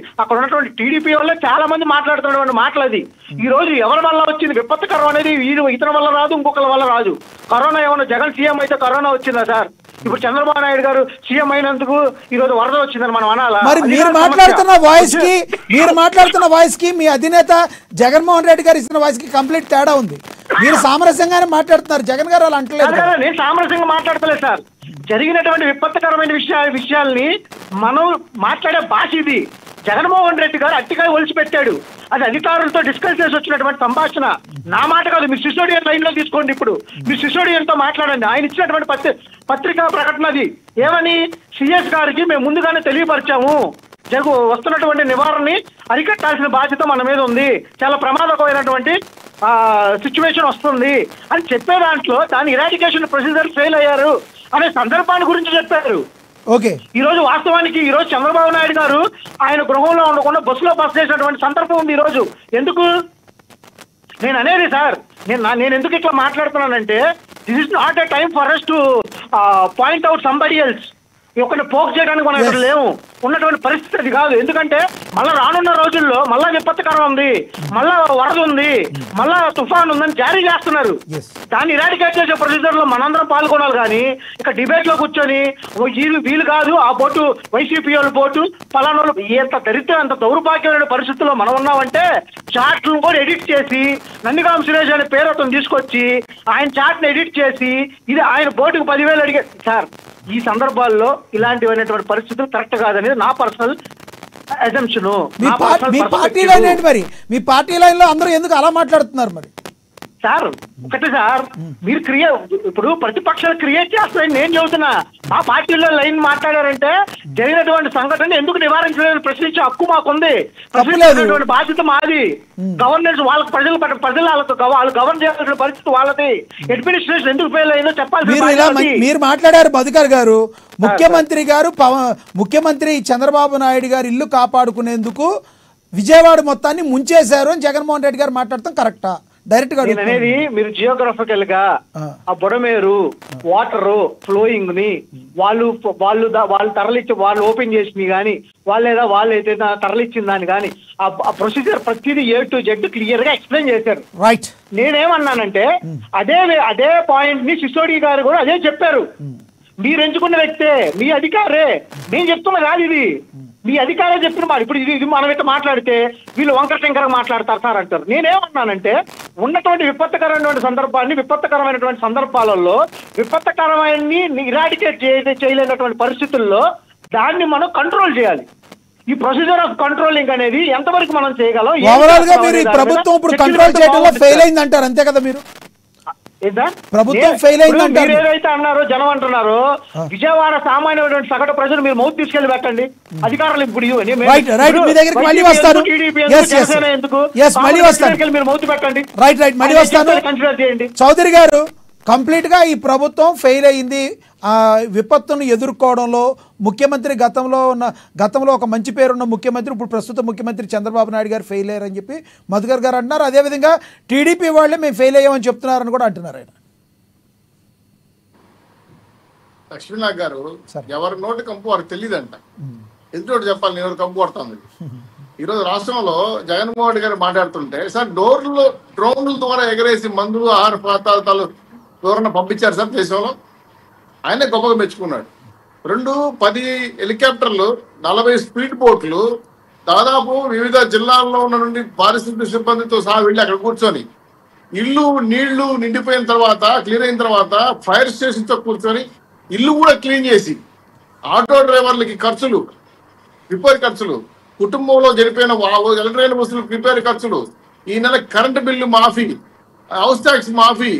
టీడీపీ వల్ల చాలా మంది మాట్లాడుతున్నటువంటి మాటలు అది. ఈ రోజు ఎవరి వల్ల వచ్చింది విపత్తుకరం అనేది ఇతని వల్ల రాదు, ఇంకొకరి వల్ల రాదు. కరోనా ఏమన్నా జగన్ సీఎం అయితే కరోనా వచ్చిందా సార్? ఇప్పుడు చంద్రబాబు నాయుడు గారు సీఎం అయినందుకు ఈ రోజు వరద వచ్చిందని మనం అనాలా? మరి మీరు మాట్లాడుతున్న వాయిస్ కి మీ అధినేత జగన్మోహన్ రెడ్డి గారు ఇచ్చిన వాయిస్ కి కంప్లీట్ తేడా ఉంది. మీరు సామరస్యంగానే మాట్లాడుతున్నారు, జగన్ గారు అలా అంటలేదు. నేను సామరస్యంగా మాట్లాడతలేదు సార్. జరిగినటువంటి విపత్తుకరమైన విషయాల్ని మనం మాట్లాడే భాష ఇది. జగన్మోహన్ రెడ్డి గారు అట్టికాయ ఒలిచి పెట్టాడు. అది అధికారులతో డిస్కస్ చేసి వచ్చినటువంటి సంభాషణ. నా మాట కాదు, మీరు సిసోడియన్ లైన్ లో తీసుకోండి. ఇప్పుడు మీరు సిసోడియన్ తో మాట్లాడండి. ఆయన ఇచ్చినటువంటి పత్రికా ప్రకటన అది. ఏమని సిఎస్ గారికి మేము ముందుగానే తెలియపరిచాము, వస్తున్నటువంటి నివారణని అరికట్టాల్సిన బాధ్యత మన మీద ఉంది, చాలా ప్రమాదకరమైనటువంటి సిచ్యువేషన్ వస్తుంది అని చెప్పే దాంట్లో దాని ఇరాడికేషన్ ప్రొసీజర్ ఫెయిల్ అయ్యారు అనే సందర్భాన్ని గురించి చెప్పారు. ఓకే. ఈ రోజు వాస్తవానికి ఈ రోజు చంద్రబాబు నాయుడు గారు ఆయన గృహంలో ఉండకుండా బస్సులో బస్ చేసినటువంటి సందర్భం ఉంది. ఈ రోజు ఎందుకు నేను అనేది సార్, నేను ఎందుకు ఇట్లా మాట్లాడుతున్నానంటే this is not a time for us to point out somebody else. ఒకరిని పోక్ చేయడానికి మనం ఇక్కడ లేవు. ఉన్నటువంటి పరిస్థితి అది కాదు. ఎందుకంటే మళ్ళా రానున్న రోజుల్లో మళ్ళా విపత్తుకరం ఉంది, మళ్ళా వరద ఉంది, మళ్ళా తుఫాన్ ఉందని జారీ చేస్తున్నారు. దాన్ని ఇరాడికేట్ చేసే ప్రొసీజర్ లో మనందరం పాల్గొనాలి. కానీ ఇక డిబేట్ లో కూర్చొని వీలు కాదు, ఆ బోటు వైసీపీ వాళ్ళ బోటు ఫలానా ఎంత దరిద్రం ఎంత దౌర్భాగ్యమైన పరిస్థితుల్లో మనం ఉన్నామంటే చాట్లను కూడా ఎడిట్ చేసి నందిగాం సురేష్ అనే పేరు అతను తీసుకొచ్చి ఆయన చాట్ ని ఎడిట్ చేసి ఇది ఆయన బోటుకు 10,000 అడిగే సార్. ఈ సందర్భాల్లో ఇలాంటివైనటువంటి పరిస్థితులు కరెక్ట్ కాదనేది నా పర్సనల్ అజంప్షన్. మీ పార్టీ లైన్ ఏంటి మరి? మీ పార్టీ లైన్ లో అందరూ ఎందుకు అలా మాట్లాడుతున్నారు మరి? సార్ ఒకటి సార్, మీరు ఇప్పుడు ప్రతిపక్షాలు క్రియేట్ చేస్తారని నేను చెబుతున్నా. మా పార్టీలో లైన్ మాట్లాడారంటే జరిగినటువంటి సంఘటన ఎందుకు నివారించలేదని ప్రశ్నించే హక్కు మాకుంది. ప్రశ్నించేటువంటి బాధ్యత మాది. గవర్నెన్స్ వాళ్ళకి ప్రజలు వాళ్ళు గవర్న్ చేయాల్సిన పరిస్థితి వాళ్ళది. అడ్మినిస్ట్రేషన్ ఎందుకు ఫెయిల్ అయిందో చెప్పాలి. మీరు మాట్లాడారు మధుకర్ గారు, ముఖ్యమంత్రి చంద్రబాబు నాయుడు గారు ఇల్లు కాపాడుకునేందుకు విజయవాడ మొత్తాన్ని ముంచేశారు అని జగన్మోహన్ రెడ్డి గారు మాట్లాడతాం కరెక్టా? డైరెక్ట్ గా అనేది మీరు జియోగ్రఫికల్ గా ఆ బుడమేరు వాటర్ ఫ్లోయింగ్ ని వాళ్ళు తరలిచ్చి వాళ్ళు ఓపెన్ చేసింది కానీ వాళ్ళు అయితే తరలిచ్చిన దాన్ని కానీ ఆ ప్రొసీజర్ ప్రతిదీ A to Z క్లియర్ గా ఎక్స్ప్లెయిన్ చేశారు. రైట్. నేనేమన్నానంటే అదే పాయింట్ ని సిసోడి గారు కూడా అదే చెప్పారు. మీరు ఎంచుకున్న వ్యక్తే, మీ అధికారే, నేను చెప్తున్నా కాదు ఇది, మీ అధికారే చెప్పిన మాట. ఇప్పుడు ఇది మనం ఇట్లా మాట్లాడితే వీళ్ళు వంకరటంకరంగా మాట్లాడతారు సార్ అంటారు. నేనేమన్నానంటే ఉన్నటువంటి విపత్కరమైనటువంటి సందర్భాలలో విపత్కరమైన ఇరాడికేట్ చేయలేనటువంటి పరిస్థితుల్లో దాన్ని మనం కంట్రోల్ చేయాలి. ఈ ప్రొసీజర్ ఆఫ్ కంట్రోలింగ్ అనేది ఎంతవరకు మనం చేయగలం? ఓవరాల్ గా మీరు ప్రభుత్వం ఇప్పుడు కంట్రోల్ చేయడంలో ఫెయిల్ అయింది అంటారు, అంతే కదా? మీరు ప్రభుత్వం ఫెయిల్ అయింది ఏదైతే అన్నారో జనం అంటున్నారో, విజయవాడ సామాన్యమైనటువంటి సగటు ప్రజలు మీరు మౌత్ తీసుకెళ్లి పెట్టండి. అధికారులు ఇప్పుడు మీరు మౌత్ పెట్టండి. కన్సిడర్ చేయండి. చౌదరి గారు, కంప్లీట్ గా ఈ ప్రభుత్వం ఫెయిల్ అయింది విపత్తును ఎదుర్కోవడంలో. ముఖ్యమంత్రి గతంలో ఒక మంచి పేరున్న ముఖ్యమంత్రి, ఇప్పుడు ప్రస్తుత ముఖ్యమంత్రి చంద్రబాబు నాయుడు గారు ఫెయిల్ అయ్యారని చెప్పి మధుకర్ గారు అంటున్నారు. అదేవిధంగా టీడీపీ వాళ్ళే మేము ఫెయిల్ అయ్యామని చెప్తున్నారని కూడా అంటున్నారు ఆయన. లక్ష్మీనాథ్ గారు, ఎవరి నోటి కంపు వారికి తెలియదంట. ఎందుకు చెప్పాలి, నేను కంపు కొడతాను. ఈరోజు రాష్ట్రంలో జగన్మోహన్ రెడ్డి గారు మాట్లాడుతుంటే, సార్ డ్రోన్ల ద్వారా ఎగరేసి మందులు ఆహార పదార్థాలు ఎవరన్నా పంపించారు సార్ దేశంలో? ఆయనే గొప్పగా మెచ్చుకున్నాడు. 10 హెలికాప్టర్లు, 40 స్పీడ్ బోట్లు, దాదాపు వివిధ జిల్లాల్లో ఉన్న నుండి పారిశుద్ధ్య సిబ్బందితో సహా వెళ్ళి అక్కడ కూర్చొని ఇల్లు నీళ్లు నిండిపోయిన తర్వాత, క్లీన్ అయిన తర్వాత ఫైర్ స్టేషన్తో కూర్చొని ఇల్లు కూడా క్లీన్ చేసి, ఆటో డ్రైవర్లకి ఖర్చులు, రిపేర్ ఖర్చులు, కుటుంబంలో జరిపిన ఎలక్ట్రానిక్ వస్తువులు రిపేర్ ఖర్చులు, ఈ నెల కరెంటు బిల్లు మాఫీ, హౌస్ ట్యాక్స్ మాఫీ,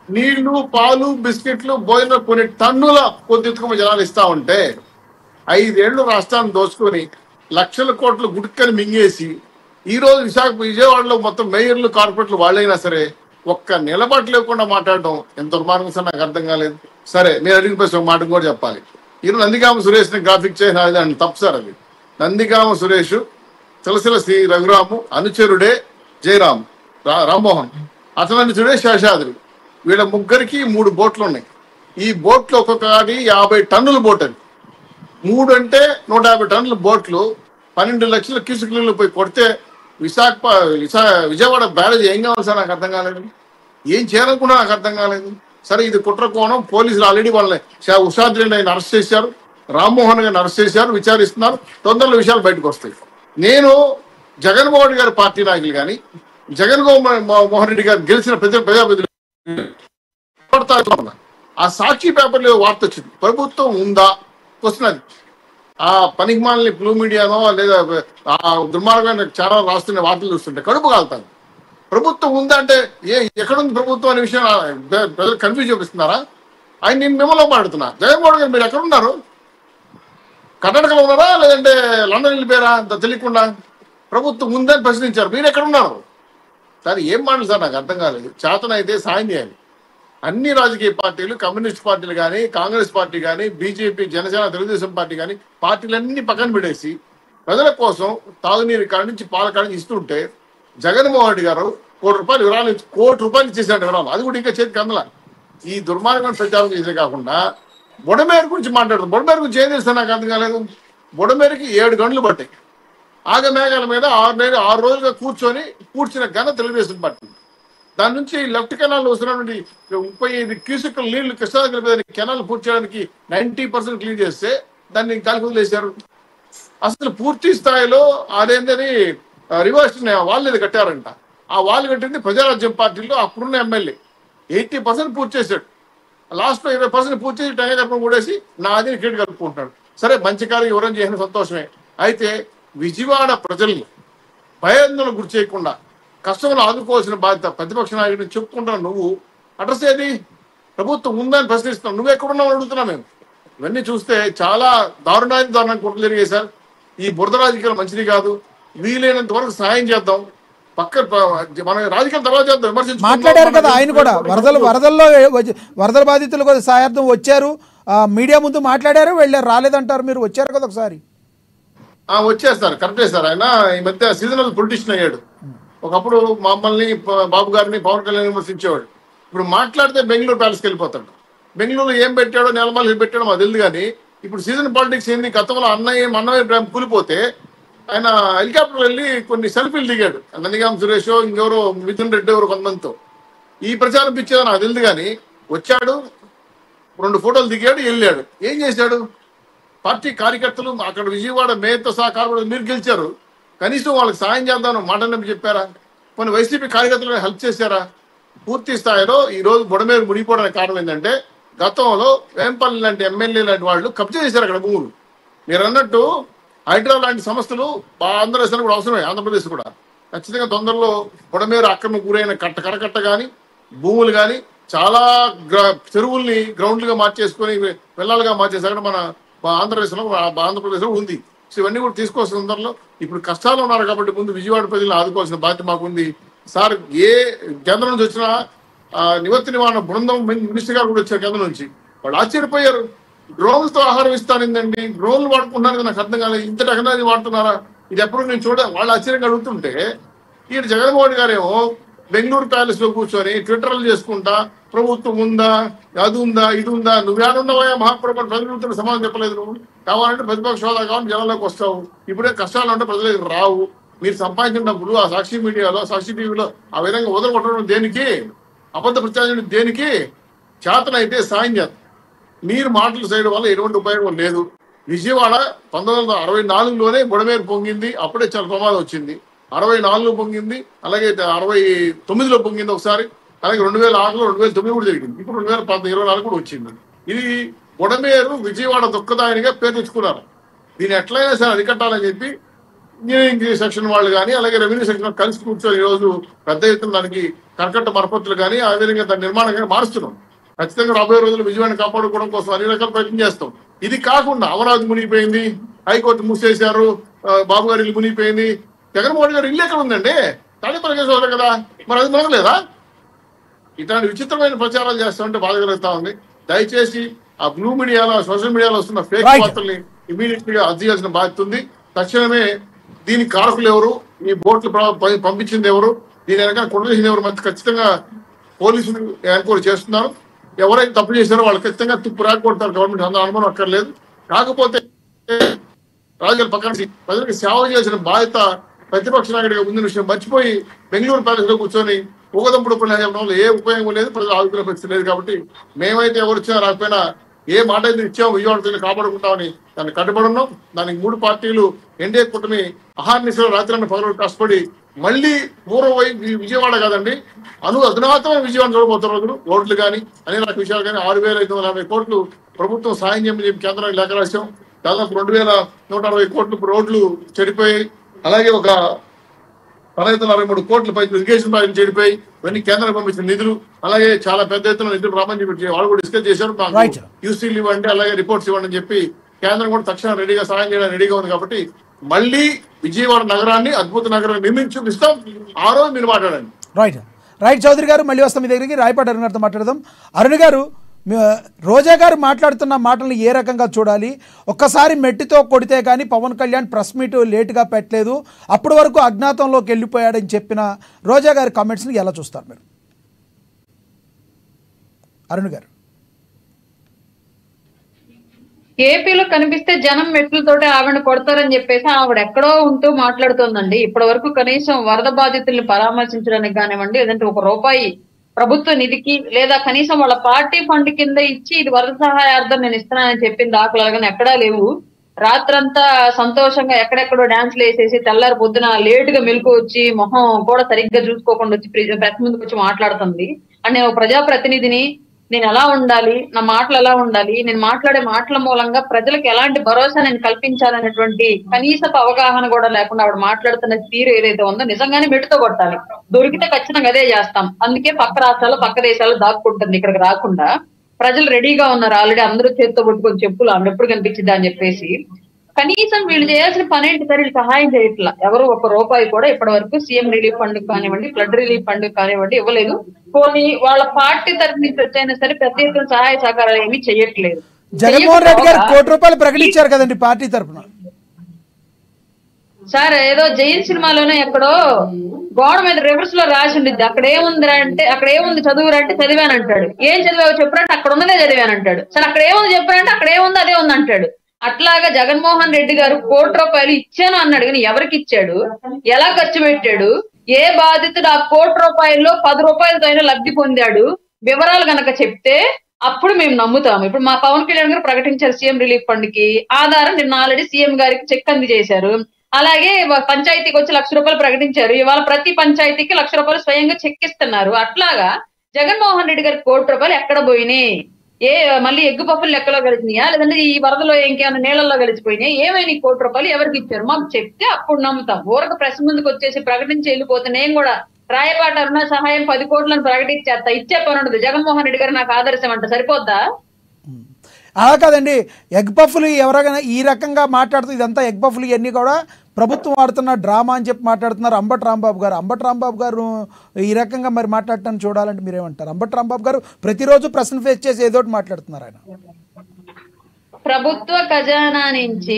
నీళ్లు, పాలు, బిస్కెట్లు, భోజనం కొన్ని టన్నుల కొద్దిగా జనాలు ఇస్తా ఉంటే 5 ఏళ్లు రాష్ట్రాన్ని దోచుకొని లక్షల కోట్లు గుడ్కని మింగేసి ఈ రోజు విజయవాడలో మొత్తం మేయర్లు, కార్పొరేట్లు వాళ్ళైనా సరే ఒక్క నిలబడి లేకుండా మాట్లాడడం ఎంత దుర్మార్గం సార్, నాకు అర్థం కాలేదు. సరే, నేను అడిగిన ప్రశ్న ఒక మాట కూడా చెప్పాలి. ఈరోజు నందిగామ సురేష్ని గ్రాఫిక్ చేసిన తప్పు సార్ అది. నందిగామ సురేష్ తులసిల శ్రీ రఘురాము అనుచరుడే జయరామ్ రామ్మోహన్, అతని అనుచరుడే శేషాద్రి. వీళ్ళ ముగ్గురికి 3 బోట్లు ఉన్నాయి. ఈ బోట్లు ఒక్కొక్కటి 50 టన్నుల బోట్. అది 3 అంటే 150 టన్నుల బోట్లు 12 లక్షల క్యూసెక్ నీళ్ళు పోయి కొడితే విజయవాడ బ్యారేజ్ ఏం కావాలి సార్, నాకు అర్థం కాలేదు. ఏం చేయాలనుకున్నా నాకు అర్థం కాలేదు. సరే, ఇది కుట్ర కోణం. పోలీసులు ఆల్రెడీ వాళ్ళని ఉషాద్రిని ఆయన అరెస్ట్ చేశారు, రామ్మోహన్ గారిని అరెస్ట్ చేశారు, విచారిస్తున్నారు. తొందరలో విషయాలు బయటకు వస్తాయి. నేను జగన్మోహన్ గారి పార్టీ నాయకులు కానీ జగన్మోహన్ రెడ్డి గారు గెలిచిన ప్రజాప్రతినిధులు ఆ సాక్షి పేపర్లో వార్త వచ్చింది, ప్రభుత్వం ఉందా క్వశ్చన్. అది ఆ పనికిమాలని బ్లూ మీడియానో లేదా ఆ దుర్మార్గమైన ఛానల్ రాస్తున్న వార్తలు చూస్తుంటే కడుపు కాలుతాను. ప్రభుత్వం ఉందా అంటే ఎక్కడుంది ప్రభుత్వం అనే విషయం ప్రజలు కన్ఫ్యూజ్ చూపిస్తున్నారా? ఆయన నేను మిమ్మల్ని మాట్లాడుతున్నా. జగన్మోహన్ గారు మీరు ఎక్కడున్నారు? కర్ణాటకలో ఉన్నారా లేదంటే లండన్ వెళ్ళిపోయారా? అంత తెలియకుండా ప్రభుత్వం ఉందని ప్రశ్నించారు. మీరు ఎక్కడున్నారు సార్? ఏం మాటలు సార్, నాకు అర్థం కాలేదు. చేతనైతే సాయం చేయాలి. అన్ని రాజకీయ పార్టీలు, కమ్యూనిస్ట్ పార్టీలు కానీ, కాంగ్రెస్ పార్టీ కానీ, బీజేపీ, జనసేన, తెలుగుదేశం పార్టీ కానీ, పార్టీలన్నీ పక్కన పెట్టేసి ప్రజల కోసం తాగునీరు కాడి నుంచి పాల కాడి నుంచి ఇస్తుంటే జగన్మోహన్ రెడ్డి గారు ₹1 కోటి రూపాయలు ఇచ్చేసాడు విరాళం. అది కూడా ఇంకా చేతికి అందల. ఈ దుర్మార్గం ప్రచారం చేసే కాకుండా బుడమేరు గురించి మాట్లాడుతుంది. బుడమేరు గురించి ఏం చేస్తా నాకు అర్థం కాలేదు. బుడమేరుకి 7 గంటలు పట్టాయి. ఆగమేఘాల మీద 6 రోజులుగా కూర్చిన ఘన తెలుగుదేశం పార్టీ. దాని నుంచి లెఫ్ట్ కెనాల్ వస్తున్నటువంటి 35 క్యూసెక్ల నీళ్లు కృష్ణానది మీద కెనాల్ పూర్తి చేయడానికి 90% క్లీన్ చేస్తే దాన్ని గాలికి వదిలేశారు. అసలు పూర్తి స్థాయిలో అదేందని రివర్స్ వాళ్ళు ఇది కట్టారంట. ఆ వాళ్ళు కట్టింది ప్రజారాజ్యం పార్టీలో అప్పుడున్న ఎమ్మెల్యే 80% పూర్తి చేశాడు. లాస్ట్లో 20% పూర్తి చేసి టైం కలుపుకొని కూడేసి నాది క్రెడిట్ కలుపుకుంటున్నాడు. సరే, మంచి కార్యం ఎవరైనా చేసిన సంతోషమే. అయితే విజయవాడ ప్రజల్ని భయాందోళన గురి చేయకుండా కష్టంలో ఆదుకోవాల్సిన బాధ్యత ప్రతిపక్ష నాయకుడిని చెప్పుకుంటాను. నువ్వు అడ్రస్ ఏది? ప్రభుత్వం ఉందని ప్రశ్నిస్తున్నావు. నువ్వు ఎక్కడున్నావు అడుగుతున్నావు మేము. ఇవన్నీ చూస్తే చాలా దారుణానికి కుట్రలు జరిగాయి సార్. ఈ బురద రాజకీయాలు మంచిది కాదు. వీలైనంత వరకు సహాయం చేద్దాం. మన రాజకీయాల తర్వాత చేద్దాం. మాట్లాడారు కదా ఆయన కూడా, వరదల బాధితులు కూడా సాయార్థం వచ్చారు, మీడియా ముందు మాట్లాడారు, వెళ్ళారు. రాలేదంటారు మీరు, వచ్చారు కదా ఒకసారి. వచ్చేస్తారు, కరెక్టే సార్. ఆయన ఈ మధ్య సీజనల్ పొలిటీషియన్ అయ్యాడు. ఒకప్పుడు మమ్మల్ని, బాబు గారిని, పవన్ కళ్యాణ్ విమర్శించేవాడు. ఇప్పుడు మాట్లాడితే బెంగళూరు ప్యాలెస్కి వెళ్ళిపోతాడు. బెంగళూరులో ఏం పెట్టాడో, నెలమాలు పెట్టాడో మాకు తెలియదు. కానీ ఇప్పుడు సీజన్ పాలిటిక్స్ ఏంది? గతంలో అన్నయ్య కూలిపోతే ఆయన హెలికాప్టర్ వెళ్ళి కొన్ని సెల్ఫీలు దిగాడు. నందిగాం సురేష్, ఇంకెవరో మిథున్ రెడ్డి, ఎవరు కొంతమందితో. ఈ ప్రచారం పిచ్చేదో నాకు తెలియదు. కానీ వచ్చాడు, 2 ఫోటోలు దిగాడు, వెళ్ళాడు. ఏం చేశాడు? పార్టీ కార్యకర్తలు అక్కడ విజయవాడ మేయర్తో సహా మీరు గెలిచారు, కనీసం వాళ్ళకి సాయం చేద్దామని మాట చెప్పారా? కొన్ని వైసీపీ కార్యకర్తలు హెల్ప్ చేశారా? పూర్తి స్థాయిలో ఈ రోజు బుడమేరు మునిగిపోవడానికి కారణం ఏంటంటే, గతంలో వేంపల్లి లాంటి ఎమ్మెల్యే లాంటి వాళ్ళు కబ్జా చేశారు అక్కడ భూములు. మీరు అన్నట్టు హైడ్రా లాంటి సంస్థలు ఆంధ్రప్రదేశ్లో కూడా అవసరమే. ఆంధ్రప్రదేశ్ కూడా ఖచ్చితంగా తొందరలో బుడమేరు అక్రమ గురైన కరకట్ట కానీ, భూములు కానీ, చాలా చెరువుల్ని గ్రౌండ్లుగా మార్చేసుకొని వెళ్ళాలుగా మార్చేసి అక్కడ మన ఆంధ్రప్రదేశ్లో ఉంది. సో ఇవన్నీ కూడా తీసుకోవాల్సిన తొందరలో. ఇప్పుడు కష్టాలు ఉన్నారు కాబట్టి ముందు విజయవాడ ప్రజలను ఆదుకోవాల్సిన బాధ్యత మాకుంది సార్. ఏ కేంద్రం నుంచి వచ్చినా నివృత్తి నివారణ బృందం మినిస్టర్ గారు కూడా వచ్చారు కేంద్రం నుంచి. వాళ్ళు ఆశ్చర్యపోయారు. డ్రోన్లతో ఆహారం ఇస్తానిందండి, డ్రోన్లు వాడుకుంటున్నారు. నాకు అర్థం కాలేదు, ఇంత టెక్నాలజీ వాడుతున్నారా? ఇది ఎప్పుడు నేను వాళ్ళు ఆశ్చర్యంగా అడుగుతుంటే, ఈ జగన్మోహన్ గారేమో బెంగళూరు ప్యాలెస్ లో కూర్చొని ట్విట్టర్లు చేసుకుంటా ప్రభుత్వం ఉందా, అది ఉందా, ఇది ఉందా, నువ్వేడున్నావా మహాప్రభు ప్రజలు సమాధానం చెప్పలేదు. నువ్వు కావాలంటే ప్రతిపక్ష హోదా కావాలని జనాల్లోకి వస్తావు. ఇప్పుడే కష్టాలు అంటే ప్రజలకు రావు. మీరు సంపాదించిన డబ్బులు ఆ సాక్షి మీడియాలో, సాక్షి టీవీలో ఆ విధంగా వదలగొట్టడం దేనికి? అబద్ధ ప్రచారం దేనికి? చేతనైతే సాయం చేద్దాం. మీరు మాటలు చేయడం వల్ల ఎటువంటి ఉపయోగం లేదు. విజయవాడ 1964లోనే బుడమేరు పొంగింది. అప్పుడే చాలా ప్రమాదం వచ్చింది. 64లో పొంగింది, అలాగే 69లో పొంగింది ఒకసారి, అలాగే 2006లో 2009 కూడా జరిగింది. ఇప్పుడు 2024 కూడా వచ్చింది. ఇది బుడమేరు విజయవాడ దుఃఖదాయనిగా పేరు తెచ్చుకున్నారు. దీన్ని ఎట్లయినా సరే అరికట్టాలని చెప్పి ఇంజనీరింగ్ సెక్షన్ వాళ్ళు కానీ, అలాగే రెవెన్యూ సెక్షన్ కలిసి కూర్చొని ఈరోజు పెద్ద ఎత్తున దానికి కర్కట్ట మరపత్తులు కానీ, ఆ విధంగా దాని నిర్మాణం కానీ మారుస్తున్నాం. ఖచ్చితంగా రాబోయే రోజులు విజయవాడని కాపాడుకోవడం కోసం అన్ని రకాల ప్రయత్నం చేస్తాం. ఇది కాకుండా అమరావతి మునిగిపోయింది, హైకోర్టు మూసేశారు, బాబు గారి ఇల్లు మునిగిపోయింది. జగన్మోహన్ గారు ఇల్లు ఎక్కడ ఉందండి? తాడేపల్లి కేసు కదా, మరి అది మునగలేదా? ఇట్లాంటి విచిత్రమైన ప్రచారాలు చేస్తామంటే బాధ కలుగుతా ఉంది. దయచేసి ఆ బ్లూ మీడియాలో, సోషల్ మీడియాలో వస్తున్న ఫేక్ వార్తల్ని ఇమీడియట్ గా అర్థం చేయాల్సిన బాధ్యత ఉంది. తక్షణమే దీనికి కారకులు ఎవరు, ఈ బోట్లు పంపించింది ఎవరు, దీని వెనక కొట్టేసింది ఎవరు మధ్య ఖచ్చితంగా పోలీసులు ఎంక్వైరీ చేస్తున్నారు. ఎవరైతే తప్పు చేశారో వాళ్ళు ఖచ్చితంగా తుప్పు రాకొడతారు. గవర్నమెంట్ అందరూ అనుమానం అక్కర్లేదు. కాకపోతే రాజకీయాలు పక్కన ప్రజలకు సేవ చేసిన బాధ్యత ప్రతిపక్ష నాయకుడిగా ముందు విషయం మర్చిపోయి బెంగళూరు ప్యాలెస్ లో కూర్చొని ఊగదంపుడు చెప్పడం వల్ల ఏ ఉపయోగం లేదు, ప్రజలు ఆదుకునే పరిస్థితి లేదు. కాబట్టి మేమైతే ఎవరు వచ్చినా రాకపోయినా ఏ మాట అయితే ఇచ్చామో విజయవాడ కాపాడుకుంటామని దాన్ని కట్టుబడి ఉన్నాం. దానికి 3 పార్టీలు ఎన్డీఏ కూటమి అహార్నిశలో రాత్రి పగలు కష్టపడి మళ్ళీ పూర్వవై విజయవాడ కాదండి అధునాతమైన విజయవాడ చూడబోతున్న రోజులు. రోడ్లు కానీ అనే రకాల విషయాలు కానీ 6,550 కోట్లు ప్రభుత్వం సాయం చేయమని చెప్పి కేంద్రానికి లేఖ రాశాం. దాదాపు 2,160 కోట్లు రోడ్లు చెడిపోయి, అలాగే ఒక 163 కోట్ల పై ఇరిగేషన్ ప్రాజెక్టు చెడిపోయి, ఇవన్నీ కేంద్రానికి పంపించిన నిధులు, అలాగే చాలా పెద్ద ఎత్తున నిధులు రామని చెప్పి వాళ్ళు కూడా డిస్కస్ చేశారు. యూసీలు ఇవ్వండి, అలాగే రిపోర్ట్స్ ఇవ్వండి అని చెప్పి కేంద్రం కూడా తక్షణం రెడీగా సాయం చేయడానికి రెడీగా ఉంది. కాబట్టి మళ్ళీ విజయవాడ నగరాన్ని అద్భుత నగరాన్ని నిర్మించి చూపిస్తాం. ఆ రోజు మీరు మాట్లాడండి. రైట్ చౌదరి గారు, మళ్ళీ వస్తాం మీ దగ్గరికి. రాయపాటి అరుణ్ గారితో మాట్లాడదాం. అరుణ్ గారు, రోజా గారు మాట్లాడుతున్న మాటలను ఏ రకంగా చూడాలి? ఒక్కసారి మెట్టితో కొడితే కానీ పవన్ కళ్యాణ్ ప్రెస్ మీట్ లేటుగా పెట్టలేదు, అప్పటి వరకు అజ్ఞాతంలోకి వెళ్ళిపోయాడని చెప్పిన రోజా గారి కామెంట్స్ని ఎలా చూస్తారు మీరు? అరుణ్ గారు, ఏపీలో కనిపిస్తే జనం మెట్లతోటి ఆవిడ కొడతారని చెప్పేసి ఆవిడ ఎక్కడో ఉంటూ మాట్లాడుతోందండి. ఇప్పటి వరకు కనీసం వరద బాధితుల్ని పరామర్శించడానికి కానివ్వండి, లేదంటే ₹1 ప్రభుత్వ నిధికి లేదా కనీసం వాళ్ళ పార్టీ ఫండ్ కింద ఇచ్చి ఇది వరద సహాయార్థం నేను ఇస్తున్నానని చెప్పిన దాఖలాలు కానీ ఎక్కడా లేవు. రాత్రంతా సంతోషంగా ఎక్కడెక్కడో డాన్స్లు వేసేసి తెల్లారి పొద్దున లేట్ గా మెలకు వచ్చి మొహం కూడా సరిగ్గా చూసుకోకుండా వచ్చి ప్రెస్ ముందుకు వచ్చి మాట్లాడుతుంది. అంటే నేను ప్రజాప్రతినిధిని, నేను ఎలా ఉండాలి, నా మాటలు ఎలా ఉండాలి, నేను మాట్లాడే మాటల మూలంగా ప్రజలకు ఎలాంటి భరోసా నేను కల్పించాలనేటువంటి కనీసపు అవగాహన కూడా లేకుండా ఆవిడ మాట్లాడుతున్న తీరు ఏదైతే ఉందో నిజంగానే మెట్టుతో కొట్టాలి. దొరికితే ఖచ్చితంగా అదే చేస్తాం. అందుకే పక్క రాష్ట్రాలు పక్క దేశాలు దాక్కుంటుంది, ఇక్కడికి రాకుండా. ప్రజలు రెడీగా ఉన్నారు ఆల్రెడీ, అందరూ చేతితో పట్టుకొని చెప్పులు ఆమె ఎప్పుడు కనిపించింది అని చెప్పేసి. కనీసం వీళ్ళు చేయాల్సిన పని ఏంటి సార్? వీళ్ళు సహాయం చేయట్లా. ఎవరు ఒక్క రూపాయి కూడా ఇప్పటి వరకు సీఎం రిలీఫ్ ఫండ్ కానివ్వండి, ఫ్లడ్ రిలీఫ్ ఫండ్ కానివ్వండి ఇవ్వలేదు. పోనీ వాళ్ళ పార్టీ తరఫు నుంచి వచ్చైనా సరే పెద్ద ఎత్తున సహాయ సహకారాలు ఏమీ చేయట్లేదు. జగన్మోహన్ రెడ్డి గారు ₹1 ప్రకటించారు కదండి పార్టీ తరఫున. సార్ ఏదో జైన్ సినిమాలోనే ఎక్కడో గోడ మీద రివర్స్ లో రాసి ఉండిద్ది, అక్కడ ఏముందిరా అంటే అక్కడ ఏముంది చదువురా అంటే చదివానంటాడు. ఏం చదివావు చెప్పురంటే అక్కడ ఉన్నదే చదివానంటాడు. సరే అక్కడ ఏముంది చెప్పురంటే అక్కడ ఏముంది అదే ఉంది అంటాడు. అట్లాగా జగన్మోహన్ రెడ్డి గారు ₹1 ఇచ్చాను అన్నాడు, కానీ ఎవరికి ఇచ్చాడు, ఎలా ఖర్చు పెట్టాడు, ఏ బాధితుడు ఆ ₹1 ₹10 అయినా లబ్ధి పొందాడు వివరాలు గనక చెప్తే అప్పుడు మేము నమ్ముతాము. ఇప్పుడు మా పవన్ కళ్యాణ్ గారు ప్రకటించారు సీఎం రిలీఫ్ ఫండ్ కి ఆధారం నిన్న ఆల్రెడీ సీఎం గారికి చెక్ అందజేశారు. అలాగే పంచాయతీకి వచ్చి ₹1,00,000 ప్రకటించారు. ఇవాళ ప్రతి పంచాయతీకి ₹1,00,000 స్వయంగా చెక్ ఇస్తున్నారు. అట్లాగా జగన్మోహన్ రెడ్డి గారికి ₹1 ఎక్కడ పోయినాయి? మళ్ళీ ఎగ్గు పప్పులు లెక్కలో కలిసినాయా, లేదంటే ఈ వరదలో ఇంకేమైనా నీళ్ళల్లో కలిసిపోయినాయి? ఏమైనా ₹1 ఎవరికి ఇచ్చారు మాకు చెప్తే అప్పుడు నమ్ముతాం. ఊరకు ప్రెస్ ముందుకు వచ్చేసి ప్రకటించి వెళ్ళిపోతే నేను కూడా రాయపాట అరుణ సహాయం 10 కోట్లను ప్రకటించేస్తా, ఇచ్చే పని ఉండదు. జగన్మోహన్ రెడ్డి గారు నాకు ఆదర్శం అంట, సరిపోద్దా? అలా కాదండి, ఎగ్ పఫ్లు ఎవరైనా ఈ రకంగా మాట్లాడుతూ ఇదంతా ఎగ్ పఫ్లు ఇవన్నీ కూడా ప్రభుత్వం ఆడుతున్న డ్రామా అని చెప్పి మాట్లాడుతున్నారు అంబటి రాంబాబు గారు ఈ రకంగా మరి మాట్లాడటాన్ని చూడాలంటే మీరేమంటారు? అంబటి రాంబాబు గారు ప్రతిరోజు ప్రశ్న ఫేస్ చేసి ఏదో మాట్లాడుతున్నారు. ఆయన ప్రభుత్వ ఖజానా నుంచి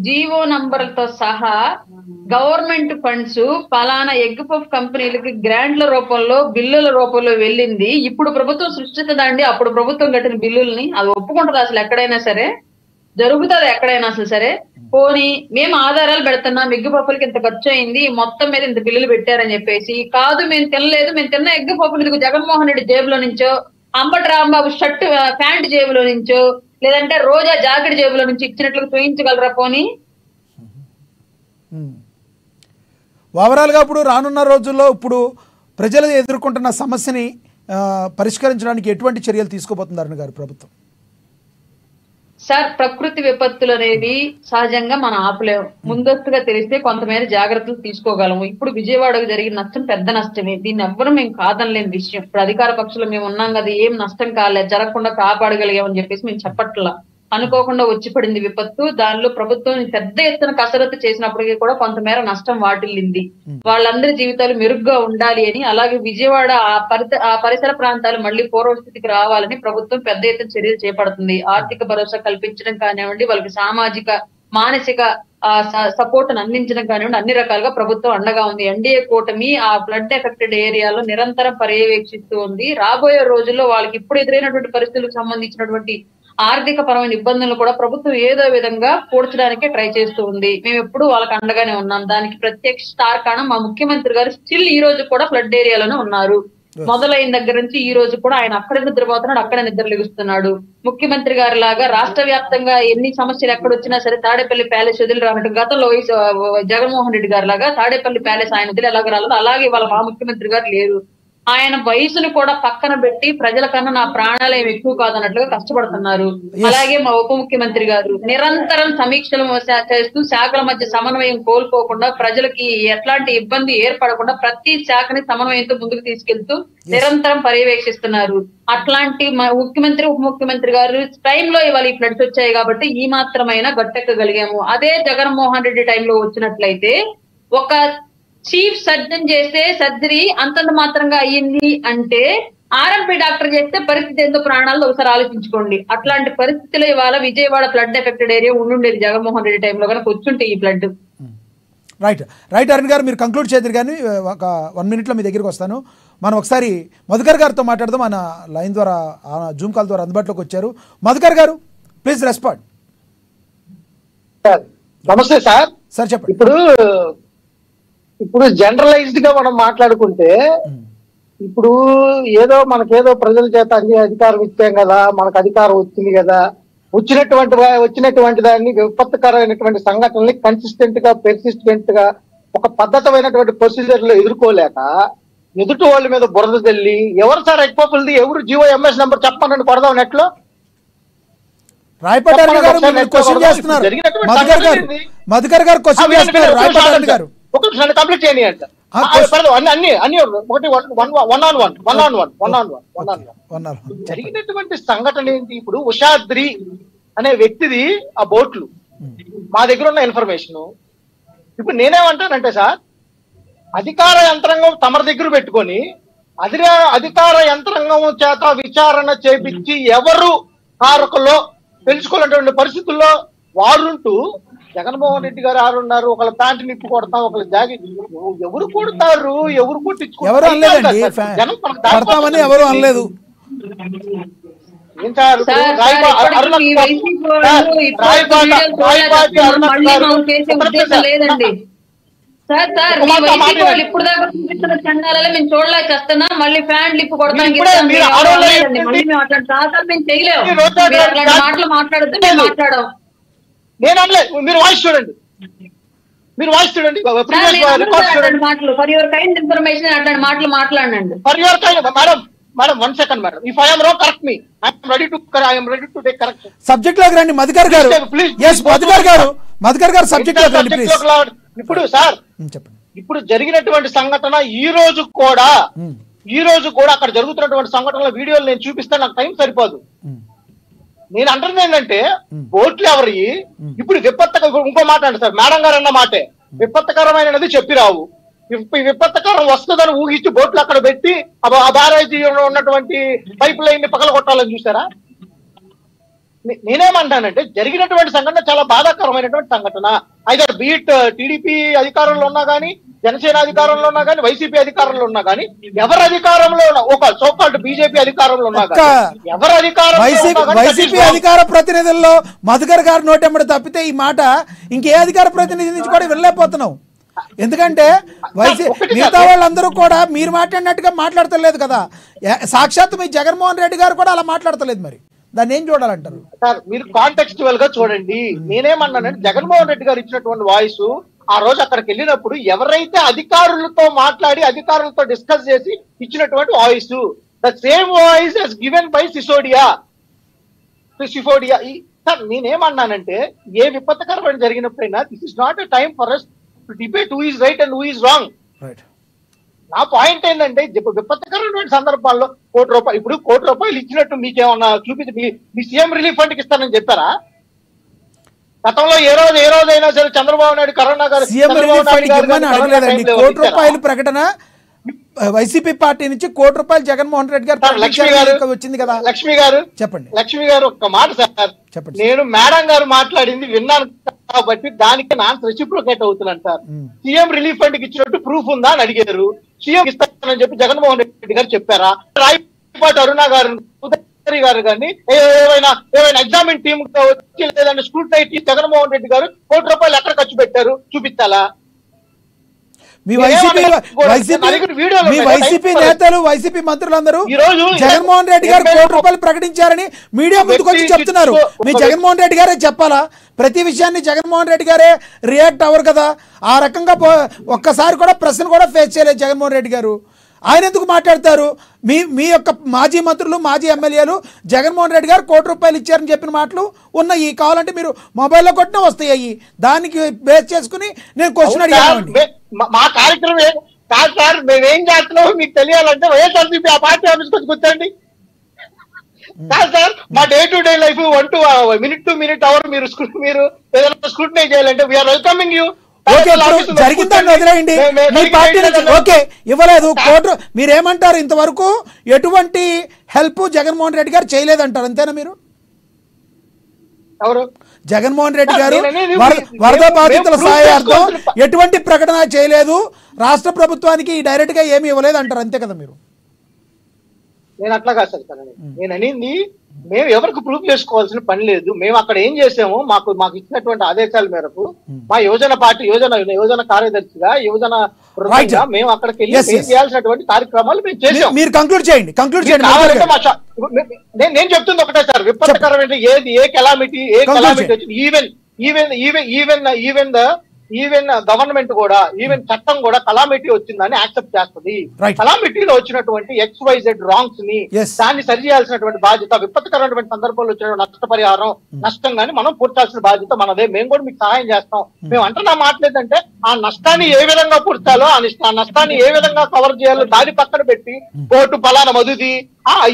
జీవో నంబర్లతో సహా గవర్నమెంట్ ఫండ్స్ ఫలానా ఎగ్ పఫ్ కంపెనీలకి గ్రాంట్ల రూపంలో బిల్లుల రూపంలో వెళ్ళింది. ఇప్పుడు ప్రభుత్వం సృష్టిస్తుందండి అప్పుడు ప్రభుత్వం కట్టిన బిల్లుల్ని? అది ఒప్పుకుంటుంది అసలు ఎక్కడైనా సరే? జరుగుతుంది ఎక్కడైనా అసలు సరే? పోనీ మేము ఆధారాలు పెడుతున్నాం, ఎగ్గు పప్పులకి ఇంత ఖర్చు అయింది, మొత్తం మీద ఇంత బిల్లులు పెట్టారని చెప్పేసి. కాదు మేము తినలేదు, మేము తిన్న ఎగ్గు పప్పులు జగన్మోహన్ రెడ్డి జేబులో నుంచో, అంబటి రాంబాబు షర్ట్ ప్యాంట్ జేబులో నుంచో, లేదంటే రోజా జాకెట్ జేబులో నుంచి ఇచ్చినట్లు చూపించగలరా? పోనీ ఓవరాల్ గా ఇప్పుడు రానున్న రోజుల్లో ఇప్పుడు ప్రజలు ఎదుర్కొంటున్న సమస్యని పరిష్కరించడానికి ఎటువంటి చర్యలు తీసుకోబోతున్నారు గారు ప్రభుత్వం? సార్, ప్రకృతి విపత్తులు అనేవి సహజంగా మనం ఆపలేము. ముందస్తుగా తెలిస్తే కొంతమేర జాగ్రత్తలు తీసుకోగలము. ఇప్పుడు విజయవాడకు జరిగిన నష్టం పెద్ద నష్టమే, దీన్ని ఎవ్వరూ మేము కాదనలేని విషయం. ఇప్పుడు అధికార పక్షులు మేము ఉన్నాం కదా, ఏం నష్టం కాలేదు, జరగకుండా కాపాడగలిగామని చెప్పేసి మేము చెప్పట్లా. అనుకోకుండా వచ్చి పడింది విపత్తు. దానిలో ప్రభుత్వం పెద్ద ఎత్తున కసరత్తు చేసినప్పటికీ కూడా కొంతమేర నష్టం వాటిల్లింది. వాళ్ళందరి జీవితాలు మెరుగ్గా ఉండాలి అని, అలాగే విజయవాడ ఆ పరిసర ప్రాంతాలు మళ్ళీ పూర్వస్థితికి రావాలని ప్రభుత్వం పెద్ద ఎత్తున చర్యలు చేపడుతుంది. ఆర్థిక భరోసా కల్పించడం కానివ్వండి, వాళ్ళకి సామాజిక మానసిక సపోర్ట్ అందించడం కానివ్వండి, అన్ని రకాలుగా ప్రభుత్వం అండగా ఉంది. ఎన్డీఏ కూటమి ఆ ఫ్లడ్ ఎఫెక్టెడ్ ఏరియాలో నిరంతరం పర్యవేక్షిస్తూ ఉంది. రాబోయే రోజుల్లో వాళ్ళకి ఇప్పుడు ఎదురైనటువంటి పరిస్థితులకు సంబంధించినటువంటి ఆర్థిక పరమైన ఇబ్బందులను కూడా ప్రభుత్వం ఏదో విధంగా పూడ్చడానికే ట్రై చేస్తూ ఉంది. మేము ఎప్పుడు వాళ్ళకి అండగానే ఉన్నాం. దానికి ప్రత్యక్ష కారణం మా ముఖ్యమంత్రి గారు స్టిల్ ఈ రోజు కూడా ఫ్లడ్ ఏరియాలోనే ఉన్నారు. మొదలైన దగ్గర నుంచి ఈ రోజు కూడా ఆయన అక్కడే నిద్రపోతున్నాడు, అక్కడే నిద్ర లెగుస్తున్నాడు. ముఖ్యమంత్రి గారి లాగా రాష్ట్ర వ్యాప్తంగా ఎన్ని సమస్యలు ఎక్కడొచ్చినా సరే తాడేపల్లి ప్యాలెస్ వదిలి రానట్టు గతంలో జగన్మోహన్ రెడ్డి గారి లాగా తాడేపల్లి ప్యాలెస్ ఆయన వదిలి ఎలాగ రాలేదు, అలాగే వాళ్ళ మా ముఖ్యమంత్రి గారు లేరు. ఆయన వయసును కూడా పక్కన పెట్టి ప్రజల కన్నా నా ప్రాణాలు ఏమి ఎక్కువ కాదన్నట్లుగా కష్టపడుతున్నారు. అలాగే మా ఉప ముఖ్యమంత్రి గారు నిరంతరం సమీక్షలు చేస్తూ శాఖల మధ్య సమన్వయం కోల్పోకుండా, ప్రజలకి ఎట్లాంటి ఇబ్బంది ఏర్పడకుండా ప్రతి శాఖని సమన్వయంతో ముందుకు తీసుకెళ్తూ నిరంతరం పర్యవేక్షిస్తున్నారు. అట్లాంటి ముఖ్యమంత్రి ఉప ముఖ్యమంత్రి గారు టైంలో ఇవాళ ఈ ఫ్లడ్స్ వచ్చాయి కాబట్టి ఈ మాత్రమైనా గట్టెక్కగలిగాము. అదే జగన్మోహన్ రెడ్డి టైంలో వచ్చినట్లయితే ఒక చీఫ్ సర్జన్ చేస్తే సర్జరీ అంతంత మాత్రంగా అయ్యింది అంటే ఆర్ఎంపీ డాక్టర్ చేస్తే పరిస్థితి ఎంతో ప్రాణాలు ఒకసారి ఆలోచించుకోండి. అట్లాంటి పరిస్థితిలో ఇవాళ విజయవాడ ఫ్లడ్ ఎఫెక్టెడ్ ఏరియా ఉండుండేది జగన్మోహన్ రెడ్డి టైంలో కనుక వచ్చుంటే ఈ ఫ్లడ్. రైట్ అరుణ్ గారు, మీరు కంక్లూడ్ చేద్దరు కానీ ఒక 1 minute మీ దగ్గరికి వస్తాను. మనం ఒకసారి మధుకర్ గారితో మాట్లాడదాం. మన లైన్ ద్వారా జూమ్ కాల్ ద్వారా అందుబాటులోకి వచ్చారు. మధుకర్ గారు ప్లీజ్ రెస్పాండ్. నమస్తే సార్. సార్ చెప్పండి. ఇప్పుడు జనరలైజ్డ్ గా మనం మాట్లాడుకుంటే, ఇప్పుడు ఏదో మనకేదో ప్రజల చేత అన్ని అధికారం ఇచ్చాం కదా, మనకు అధికారం వచ్చింది కదా, వచ్చినటువంటి దాన్ని విపత్కరమైనటువంటి సంఘటనల్ని కన్సిస్టెంట్ గా పెర్సిస్టెంట్ గా ఒక పద్ధతమైనటువంటి ప్రొసీజర్ లో ఎదుర్కోలేక ఎదుటి వాళ్ళ మీద బురద తల్లి ఎవరు సార్ ఎక్పోపుల్ది ఎవరు జియో ఎంఎస్ నెంబర్ చెప్పమని కొడదాం నెట్లో. రాయపాటి అరుణ్ గారు క్వశ్చన్ చేస్తున్నారు, మధుకర్ గారు క్వశ్చన్ చేస్తున్నారు రాయపాటి అరుణ్ గారు. ఒక కంప్లీట్ చేయండి అంట. అన్ని ఒకటి 1-on-1 జరిగినటువంటి సంఘటన ఏంటి? ఇప్పుడు ఉషాద్రి అనే వ్యక్తిది ఆ బోట్లు మా దగ్గర ఉన్న ఇన్ఫర్మేషన్. ఇప్పుడు నేనేమంటానంటే సార్, అధికార యంత్రాంగం తమ దగ్గర పెట్టుకొని అధికార యంత్రాంగం చేత విచారణ చేపించి ఎవరు కారకులో తెలుసుకోవాలనేటువంటి పరిస్థితుల్లో వారుంటూ జగన్మోహన్ రెడ్డి గారు ఆరున్నారు, ఒకళ్ళ ప్యాంటు నిప్పు కొడతాం, ఒకళ్ళ జాకెట్ ఎవరు కొడతారు, ఎవరు ఎవరు అనలేదండి, కొడతామని ఎవరు అనలేదు. ఏం సార్ లేదండి సార్ సార్ ఇప్పుడు దాకా చండాలలో మేము చూడలేకపోతున్నా, మళ్ళీ ఫ్యాన్ లిప్ కొడతాం మళ్ళీ మేము అట్లాంటి సాహసాలు మేము చేయలేము. అట్లాంటి మాటలు మాట్లాడద్దు, మేము మాట్లాడాం. నేను అనలేదు, మీరు వాయిస్ చూడండి, మీరు వాయిస్ చూడండి. మాటలు ఫర్ యువర్ కైండ్ ఇన్ఫర్మేషన్ అట్లాంటి మాటలు మాట్లాడండి. For your kind madam 1 second madam, if I am wrong correct me, I am ready to take correction. Subject లోకి రండి మధుకర్ గారు. yes మధుకర్ గారు సబ్జెక్ట్ లోకి రండి ప్లీజ్. ఇప్పుడు సార్ చెప్పండి, ఇప్పుడు జరిగినటువంటి సంఘటన ఈ రోజు కూడా అక్కడ జరుగుతున్నటువంటి సంఘటనల వీడియోలు నేను చూపిస్తే నాకు టైం సరిపోదు. నేను అంటున్నది ఏంటంటే బోట్లు ఎవరి ఇప్పుడు ఇంకో మాట అండి సార్, మేడం గారు అన్న మాటే విపత్కరమైనది చెప్పి రావు. విపత్కరం వస్తుందని ఊహించి బోట్లు అక్కడ పెట్టి ఆ బ్యారేజీలో ఉన్నటువంటి పైప్ లైన్ ని పగల కొట్టాలని చూసారా? నేనేమంటానంటే జరిగినటువంటి సంఘటన చాలా బాధాకరమైనటువంటి సంఘటన. అయితే బీట్ టీడీపీ అధికారంలో ఉన్నా కానీ, జనసేన అధికారంలో ఉన్నా కానీ, వైసీపీ అధికారంలో ఉన్నా కానీ, ఎవరు అధికారంలో ఒక సోకాల్డ్ బీజేపీ అధికారంలో ఉన్నా కానీ, ఎవరు అధికారం వైసీపీ అధికార ప్రతినిధుల్లో మధుకర్ గారు నోటెమ్మడి తప్పితే ఈ మాట ఇంకే అధికార ప్రతినిధి నుంచి కూడా వెళ్ళలేకపోతున్నాం. ఎందుకంటే మిగతా వాళ్ళందరూ కూడా మీరు మాట్లాడినట్టుగా మాట్లాడతలేదు కదా, సాక్షాత్ మీ జగన్మోహన్ రెడ్డి గారు కూడా అలా మాట్లాడతలేదు. మరి దాన్ని ఏం చూడాలంటారు సార్? మీరు కాంటెక్స్చువల్ గా చూడండి. నేనేమన్నానంటే జగన్మోహన్ రెడ్డి గారు ఇచ్చినటువంటి వాయిస్ ఆ రోజు అక్కడికి వెళ్ళినప్పుడు ఎవరైతే అధికారులతో మాట్లాడి అధికారులతో డిస్కస్ చేసి ఇచ్చినటువంటి voice, the same voice has given by Sisodia. Sir నేనేమన్నానంటే ఏ విపత్కరమైన జరిగినప్పుడైనా this is not a time for us to debate who is right and who is wrong. నా పాయింట్ ఏంటంటే విపత్కరమైన సందర్భాల్లో ఇప్పుడు ₹1 కోటి ఇచ్చినట్టు మీకేమన్నా చూపించి మీ సీఎం రిలీఫ్ ఫండ్ కి ఇస్తానని చెప్పారా? గతంలో ఏ రోజైనా సరే చంద్రబాబు నాయుడు కరోనా గారు ₹1 ప్రకటన వైసీపీ పార్టీ నుంచి ₹1 జగన్మోహన్ రెడ్డి గారు వచ్చింది కదా. లక్ష్మి గారు చెప్పండి. లక్ష్మి గారు ఒక్క మాట సార్, నేను మేడం గారు మాట్లాడింది విన్నాను కాబట్టి దానికి నాన్ రెసిప్రోకేట్ అవుతున్నాను సార్. సీఎం రిలీఫ్ ఫండ్ కి ఇచ్చినట్టు ప్రూఫ్ ఉందా అని అడిగారు. సీఎం ఇస్తానని చెప్పి జగన్మోహన్ రెడ్డి గారు చెప్పారా? రాయపాటి అరుణ గారు గారు కానీ ఏమైనా ఎగ్జామిన్ టీమ్ వచ్చి లేదంటే స్కూల్ టీం జగన్మోహన్ రెడ్డి గారు ₹1 ఎక్కడ ఖర్చు పెట్టారు చూపించాలా? మీ వైసీపీ నేతలు వైసీపీ మంత్రులందరూ జగన్మోహన్ రెడ్డి గారు ₹1 ప్రకటించారని మీడియా ముందుకు వచ్చి చెప్తున్నారు. మీ జగన్మోహన్ రెడ్డి గారే చెప్పాలా? ప్రతి విషయాన్ని జగన్మోహన్ రెడ్డి గారే రియాక్ట్ అవ్వరు కదా. ఆ రకంగా ఒక్కసారి కూడా ప్రశ్న కూడా ఫేస్ చేయలేదు జగన్మోహన్ రెడ్డి గారు. ఆయన ఎందుకు మాట్లాడతారు? మీ యొక్క మాజీ మంత్రులు మాజీ ఎమ్మెల్యేలు జగన్మోహన్ రెడ్డి గారు ₹1 ఇచ్చారని చెప్పిన మాటలు ఉన్నాయి. కావాలంటే మీరు మొబైల్లో కొట్టినా వస్తాయి. దానికి బేస్ చేసుకుని నేను క్వశ్చన్ అడిగాను. మా కార్యక్రమం కాదు సార్, మేమేం చేస్తున్నామో మీకు తెలియాలంటే వైఎస్ఆర్సీపీ ఆ పార్టీ ఆఫీస్ వచ్చి కూర్చోండి. కాదు సార్, మా day to day life minute to minute hour మీరు ఏదైనా స్క్రూటినైజ్ చేయాలంటే వీఆర్ వెల్కమింగ్ యూ. జరిగిందని వదిలేయండి. మీ పార్టీ నుంచి ఓకే ఇవ్వలేదు కోర్టు, మీరేమంటారు? ఇంతవరకు ఎటువంటి హెల్ప్ జగన్మోహన్ రెడ్డి గారు చేయలేదంటారు, అంతేనా? మీరు ఎవరు జగన్మోహన్ రెడ్డి గారు వరద బాధితుల సహాయార్థం ఎటువంటి ప్రకటన చేయలేదు, రాష్ట్ర ప్రభుత్వానికి డైరెక్ట్ గా ఏమి ఇవ్వలేదు అంటారు, అంతే కదా మీరు? నేను అట్లా కాదు సార్, నేను అనేది మేము ఎవరికి ప్రూఫ్ చేసుకోవాల్సిన పని లేదు. మేము అక్కడ ఏం చేసాము, మాకు ఇచ్చినటువంటి ఆదేశాల మేరకు మా యువజన కార్యదర్శిగా మేము అక్కడికి వెళ్ళి చేయాల్సినటువంటి కార్యక్రమాలు మేము చేసాం. మీరు కంక్లూడ్ చేయండి. నేను చెప్తుంది ఒకటే సార్, విపత్కరమైన ఏ కెలామిటీ వచ్చింది, ఈవెన్ ద ఈవెన్ గవర్నమెంట్ కూడా, ఈవెన్ చట్టం కూడా కలామిటీ వచ్చిందని యాక్సెప్ట్ చేస్తుంది. Right. కలామిటీలో వచ్చినటువంటి XYZ రాంగ్స్ ని Yes. దాన్ని సరి చేయాల్సినటువంటి బాధ్యత, విపత్కరమైనటువంటి సందర్భంలో వచ్చిన నష్టపరిహారం నష్టం గాని మనం పూర్చాల్సిన బాధ్యత మనదే. మేము కూడా మీకు సహాయం చేస్తాం. మేము అంటున్నా మాట్లాడేదంటే ఆ నష్టాన్ని ఏ విధంగా పూర్చాలో, ఆ నష్టాన్ని ఏ విధంగా కవర్ చేయాలో దాని పక్కన పెట్టి బోటు పలానా మధుది,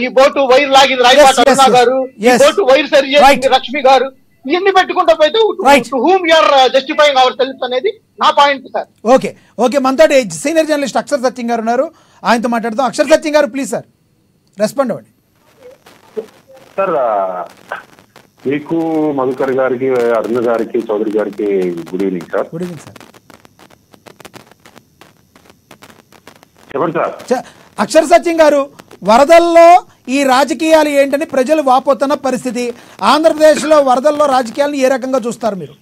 ఈ బోటు వైర్ లాగింది రాయపాటి Yes, అరుణ yes. గారు, ఈ Yes. బోటు వైర్ సరి చేసింది లక్ష్మి గారు, ఇవన్నీ పెట్టుకుంటూ పోతే Right. To whom you are justifying our self అనేది నా పాయింట్ సార్. ఓకే ఓకే, మనతోటి సీనియర్ జర్నలిస్ట్ అక్షర్ సత్యం గారు ఉన్నారు, ఆయనతో మాట్లాడదాం. అక్షర్ సత్యం గారు ప్లీజ్ సార్ రెస్పాండ్ అవ్వండి. సార్, మీకు మధుకర్ గారికి, అరుణ గారికి, చౌదరి గారికి good evening sir. Good evening sir. చెప్పండి సార్. అక్షర్ సత్యం గారు, వరదల్లో ఈ రాజకీయాలు ఏంటని ప్రజలు వాపోతున్న పరిస్థితి, ఆంధ్రప్రదేశ్లో వరదల్లో రాజకీయాలను ఏ రకంగా చూస్తారు మీరు?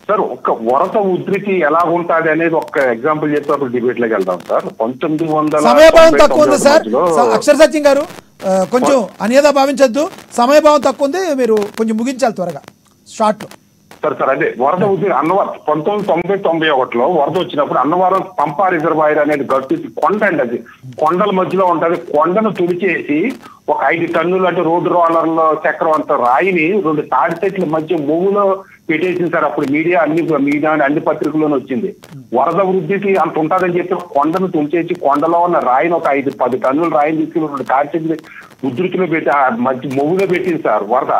సార్, ఒక్క వరద ఉధృతి ఎలా ఉంటుంది అనేది ఒక ఎగ్జాంపుల్ చెప్పి అప్పుడు డిబేట్ లోకి వెళ్దాం సార్. 1900 సమయభావం తక్కువ ఉంది సార్. అక్షర్ సత్యం గారు కొంచెం అన్యదా భావించద్దు, సమయభావం తక్కువ ఉంది, మీరు కొంచెం ముగించాలి త్వరగా షార్ట్ లో. సార్ అదే వరద ఉధృతి అన్నవరం 1990-91లో వరద వచ్చినప్పుడు అన్నవరం పంపా రిజర్వాయర్ అనేది గట్టి కొండ అండి, అది కొండల మధ్యలో ఉంటది. కొండను తుడిచేసి ఒక 5 టన్నులు అంటే రోడ్డు రోలర్లో చక్రం అంత రాయిని 2 తాడి చెట్ల మధ్య మూగులో పెట్టేసింది సార్. అప్పుడు మీడియా అన్ని పత్రికల్లోనే వచ్చింది. వరద వృద్ధికి అంత ఉంటుందని చెప్పి కొండను తుంచేసి కొండలో ఉన్న రాయిని ఒక 5-10 టన్నుల రాయిని తీసుకుని 2 తాడి చెట్లు ఉధృతిలో పెట్టి మధ్య మొగులో పెట్టింది సార్ వరద.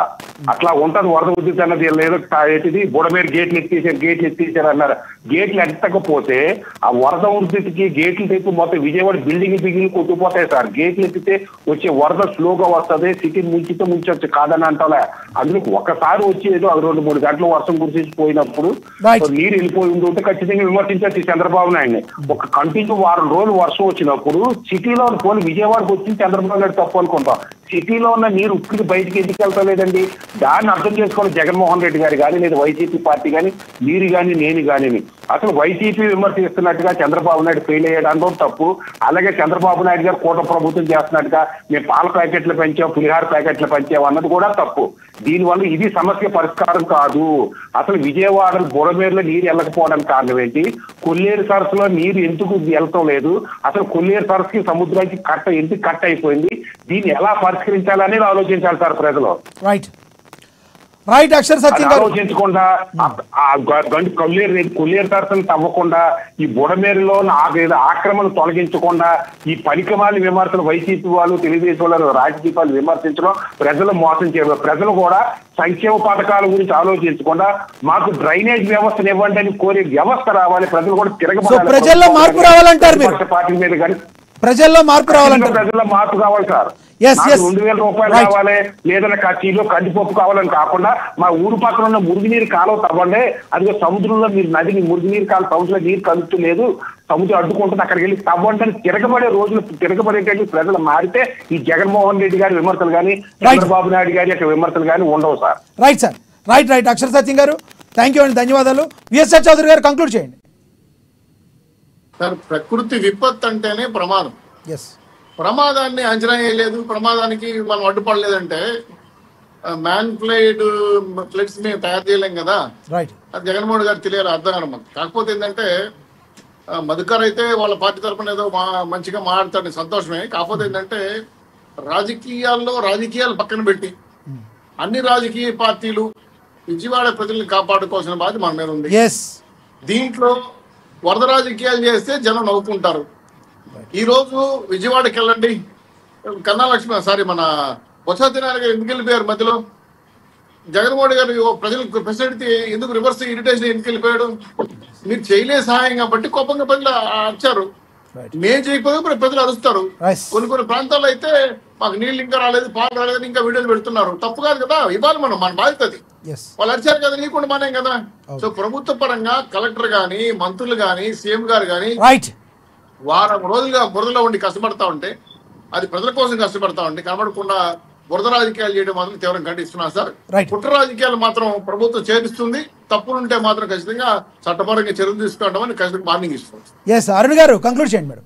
అట్లా ఉంటది వరద ఉధృతి అన్నది. ఏదో ఏంటిది బుడమేరు గేట్లు ఎత్తేసారు అన్నారు. గేట్లు ఎత్తకపోతే ఆ వరద ఉధృతికి గేట్లు తెప్పి మొత్తం విజయవాడ బిల్డింగ్ కొట్టుకుపోతాయి సార్. గేట్లు ఎత్తితే వచ్చే వరద స్లోగా వస్తుంది, సిటీ ముంచొచ్చు కాదని అంటాలే. అందులో ఒకసారి వచ్చి ఏదో 2-3 గంటలు వర్షం కురిసి పోయినప్పుడు నీరు వెళ్ళిపోయి ఉంటే ఖచ్చితంగా విమర్శించవచ్చు చంద్రబాబు నాయుడిని. ఒక కంటిన్యూ వారం రోజులు వర్షం వచ్చినప్పుడు సిటీలో పోనీ విజయవాడకు వచ్చి చంద్రబాబు నాయుడు తప్పు అనుకుంటాం. సిటీలో ఉన్న నీరు ఉప్పుకి బయటికి ఎందుకు వెళ్తలేదండి? దాన్ని అర్థం చేసుకోవాలి జగన్మోహన్ రెడ్డి గారు కానీ, లేదా వైసీపీ పార్టీ కానీ, మీరు కానీ, నేను కానీ. అసలు వైసీపీ విమర్శిస్తున్నట్టుగా చంద్రబాబు నాయుడు ఫెయిల్ అయ్యాడు అనడం తప్పు. అలాగే చంద్రబాబు నాయుడు గారు కూటమి ప్రభుత్వం చేస్తున్నట్టుగా మేము పాల ప్యాకెట్లు పెంచాం, పులిహార ప్యాకెట్లు పెంచాం అన్నది కూడా తప్పు. దీనివల్ల ఇది సమస్య పరిష్కారం కాదు. అసలు విజయవాడ బుడమేరులో నీరు వెళ్ళకపోవడానికి కారణం ఏంటి? కొల్లేరు సరస్సులో నీరు ఎందుకు వెళ్తాం లేదు? అసలు కొల్లేరు సరస్సుకి సముద్రానికి ఎందుకు కట్ అయిపోయింది? దీన్ని ఎలా పరిష్కరించాలనేది ఆలోచించాలి సార్ ప్రజలు. రైట్ రైట్ అక్షర్ సత్యం గారు ఆలోచించకుండా కొల్లేరు సరస్సును తవ్వకుండా, ఈ బుడమేరులో ఆక్రమణ తొలగించకుండా, ఈ పనికిమాలి విమర్శలు వైసీపీ వాళ్ళు, తెలుగుదేశం వాళ్ళు, రాజకీయ విమర్శించడం, ప్రజలు మోసం చేయడం. ప్రజలు కూడా సంక్షేమ పథకాల గురించి ఆలోచించకుండా మాకు డ్రైనేజ్ వ్యవస్థను ఇవ్వండి అని కోరే వ్యవస్థ రావాలి. ప్రజలు కూడా తిరగబడాలి. ప్రజల్లో మార్పు రావాలంటారు మీరు? పార్టీ మీద కానీ ప్రజల్లో మార్పు రావాలంటారు? ప్రజల్లో మార్పు కావాలి సార్. 2,000 రూపాయలు కావాలి, లేదన్నా కిలో కందిపప్పు కావాలని కాకుండా మా ఊరు పక్కన ఉన్న మురుగునీరు కాలువ తవ్వండి. అదిగో సముద్రంలో మీరు నదిని మురుగునీరు కాలువ సముద్రంలో నీరు కలుపుతలేదు, సముద్రం అడ్డుకుంటుంది, అక్కడికి వెళ్ళి తవ్వండి అని తిరగబడే రోజులు తిరగబడేటట్టు ప్రజలు మారితే ఈ జగన్మోహన్ రెడ్డి గారి విమర్శలు కానీ, చంద్రబాబు నాయుడు గారి యొక్క విమర్శలు కానీ ఉండవు sir. Right sir, right Akshar Satyam గారు థ్యాంక్ యూ అండి, ధన్యవాదాలు. విఎస్ఆర్ చౌదరి గారు కంక్లూడ్ చేయండి. సార్, ప్రకృతి విపత్తు అంటేనే ప్రమాదం. ఎస్, ప్రమాదాన్ని అంచనా వేయలేదు, ప్రమాదానికి మనం అడ్డుపడలేదంటే మ్యాన్ ఫ్లైట్స్ మేము తయారు చేయలేం కదా. రైట్, అది జగన్మోహన్ గారు తెలియాలి, అర్థం కాదు మనకు. కాకపోతే ఏంటంటే మధుకర్ అయితే వాళ్ళ పార్టీ తరఫున ఏదో మంచిగా మాట్లాడతాడు, సంతోషమే. కాకపోతే ఏంటంటే రాజకీయాలు పక్కన పెట్టి అన్ని రాజకీయ పార్టీలు విజయవాడ ప్రజల్ని కాపాడుకోవాల్సిన బాధ్యత మన మీద ఉంది. దీంట్లో వరద రాజకీయాలు చేస్తే జనం నవ్వుకుంటారు. ఈ రోజు విజయవాడకి వెళ్ళండి, మన బొత్స సత్యనారాయణ గారు ఎందుకు వెళ్ళిపోయారు మధ్యలో? జగన్మోహన్ గారు ప్రజలకు ప్రెసిడెంట్ ఎందుకు రివర్స్ ఇరిటేషన్ ఎందుకు వెళ్ళిపోయాడు? మీరు చేయలే సహాయం కాబట్టి కోపంగా ప్రజలు అరిచారు. మేము చేయకపోతే ప్రజలు అరుస్తారు. కొన్ని ప్రాంతాల్లో అయితే మాకు నీళ్ళు ఇంకా రాలేదు, పాలు రాలేదని ఇంకా వీడియోలు పెడుతున్నారు. తప్పు కాదు కదా, ఇవ్వాలి మనం, మన బాధ్యత అది. వాళ్ళు అరిచారు కదా, నీకుండా మానేం కదా. సో ప్రభుత్వ పరంగా కలెక్టర్ గాని, మంత్రులు గాని, సీఎం గారు గాని వారం రోజులుగా బురదలో ఉండి కష్టపడతా ఉంటే, అది ప్రజల కోసం కష్టపడతా ఉంటే కనబడకుండా బురద రాజకీయాలు చేయడం మాత్రం తీవ్రంగా ఖండిస్తున్నారు సార్. కుట్ర రాజకీయాలు మాత్రం ప్రభుత్వం చేపిస్తుంది. తప్పులుంటే మాత్రం ఖచ్చితంగా చట్టపరంగా చర్యలు తీసుకుంటామని ఖచ్చితంగా వార్నింగ్ ఇస్తుంది. అరుణ్ గారు కంక్లూడ్ చేయండి మేడం.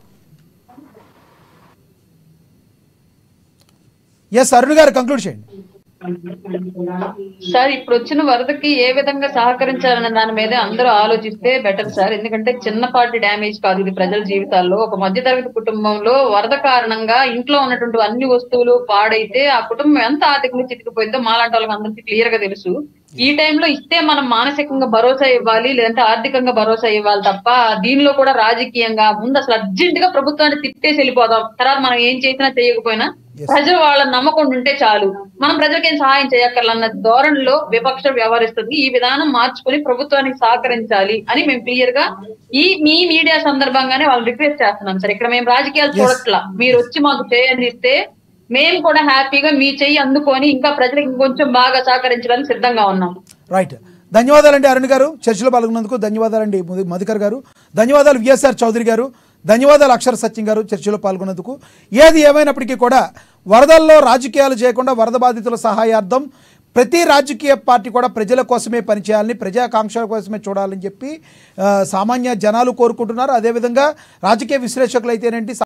అరుణ్ గారు కంక్లూడ్ చేయండి. సార్ ఇప్పుడు వచ్చిన వరదకి ఏ విధంగా సహకరించాలనే దాని మీద అందరూ ఆలోచిస్తే బెటర్ సార్. ఎందుకంటే చిన్నపాటి డ్యామేజ్ కాదు ఇది ప్రజల జీవితాల్లో. ఒక మధ్యతరగతి కుటుంబంలో వరద కారణంగా ఇంట్లో ఉన్నటువంటి అన్ని వస్తువులు పాడైతే ఆ కుటుంబం ఎంత ఆర్థికంగా చితికిపోయిందో మాలాంటి వాళ్ళకి అందరికీ క్లియర్ గా తెలుసు. ఈ టైంలో ఇస్తే మనం మానసికంగా భరోసా ఇవ్వాలి, లేదంటే ఆర్థికంగా భరోసా ఇవ్వాలి తప్ప దీనిలో కూడా రాజకీయంగా ముందు అసలు అర్జెంట్ గా ప్రభుత్వాన్ని తిట్టేసి వెళ్ళిపోదాం, తర్వాత మనం ఏం చేసినా చేయకపోయినా ప్రజలు వాళ్ళని నమ్మకుండా ఉంటే చాలు, మనం ప్రజలకి ఏం సహాయం చేయక్కర్లన్న ధోరణిలో విపక్షం వ్యవహరిస్తుంది. ఈ విధానం మార్చుకుని ప్రభుత్వానికి సహకరించాలి అని మేము క్లియర్ గా మీ మీడియా సందర్భంగానే వాళ్ళు రిక్వెస్ట్ చేస్తున్నాం సార్. ఇక్కడ మేము రాజకీయాలు చూడట్లా, మీరు వచ్చి మాకు చేయందిస్తే మేము కూడా హ్యాపీగా మీ చెయ్యి అందుకొని ఇంకా ప్రజలకు ఇంకొంచెం బాగా సహకరించడానికి సిద్ధంగా ఉన్నాం. రైట్, ధన్యవాదాలండి అరుణ్ గారు, చర్చలో పాల్గొన్నందుకు ధన్యవాదాలండి మధుకర్ గారు, ధన్యవాదాలు విఎస్ఆర్ చౌదరి గారు, ధన్యవాదాలు అక్షర సత్యం గారు చర్చలో పాల్గొన్నందుకు. ఏది ఏమైనప్పటికీ కూడా వరదల్లో రాజకీయాలు చేయకుండా వరద బాధితుల సహాయార్థం ప్రతి రాజకీయ పార్టీ కూడా ప్రజల కోసమే పనిచేయాలని, ప్రజాకాంక్షల కోసమే చూడాలని చెప్పి సామాన్య జనాలు కోరుకుంటున్నారు. అదేవిధంగా రాజకీయ విశ్లేషకులు అయితేనేంటి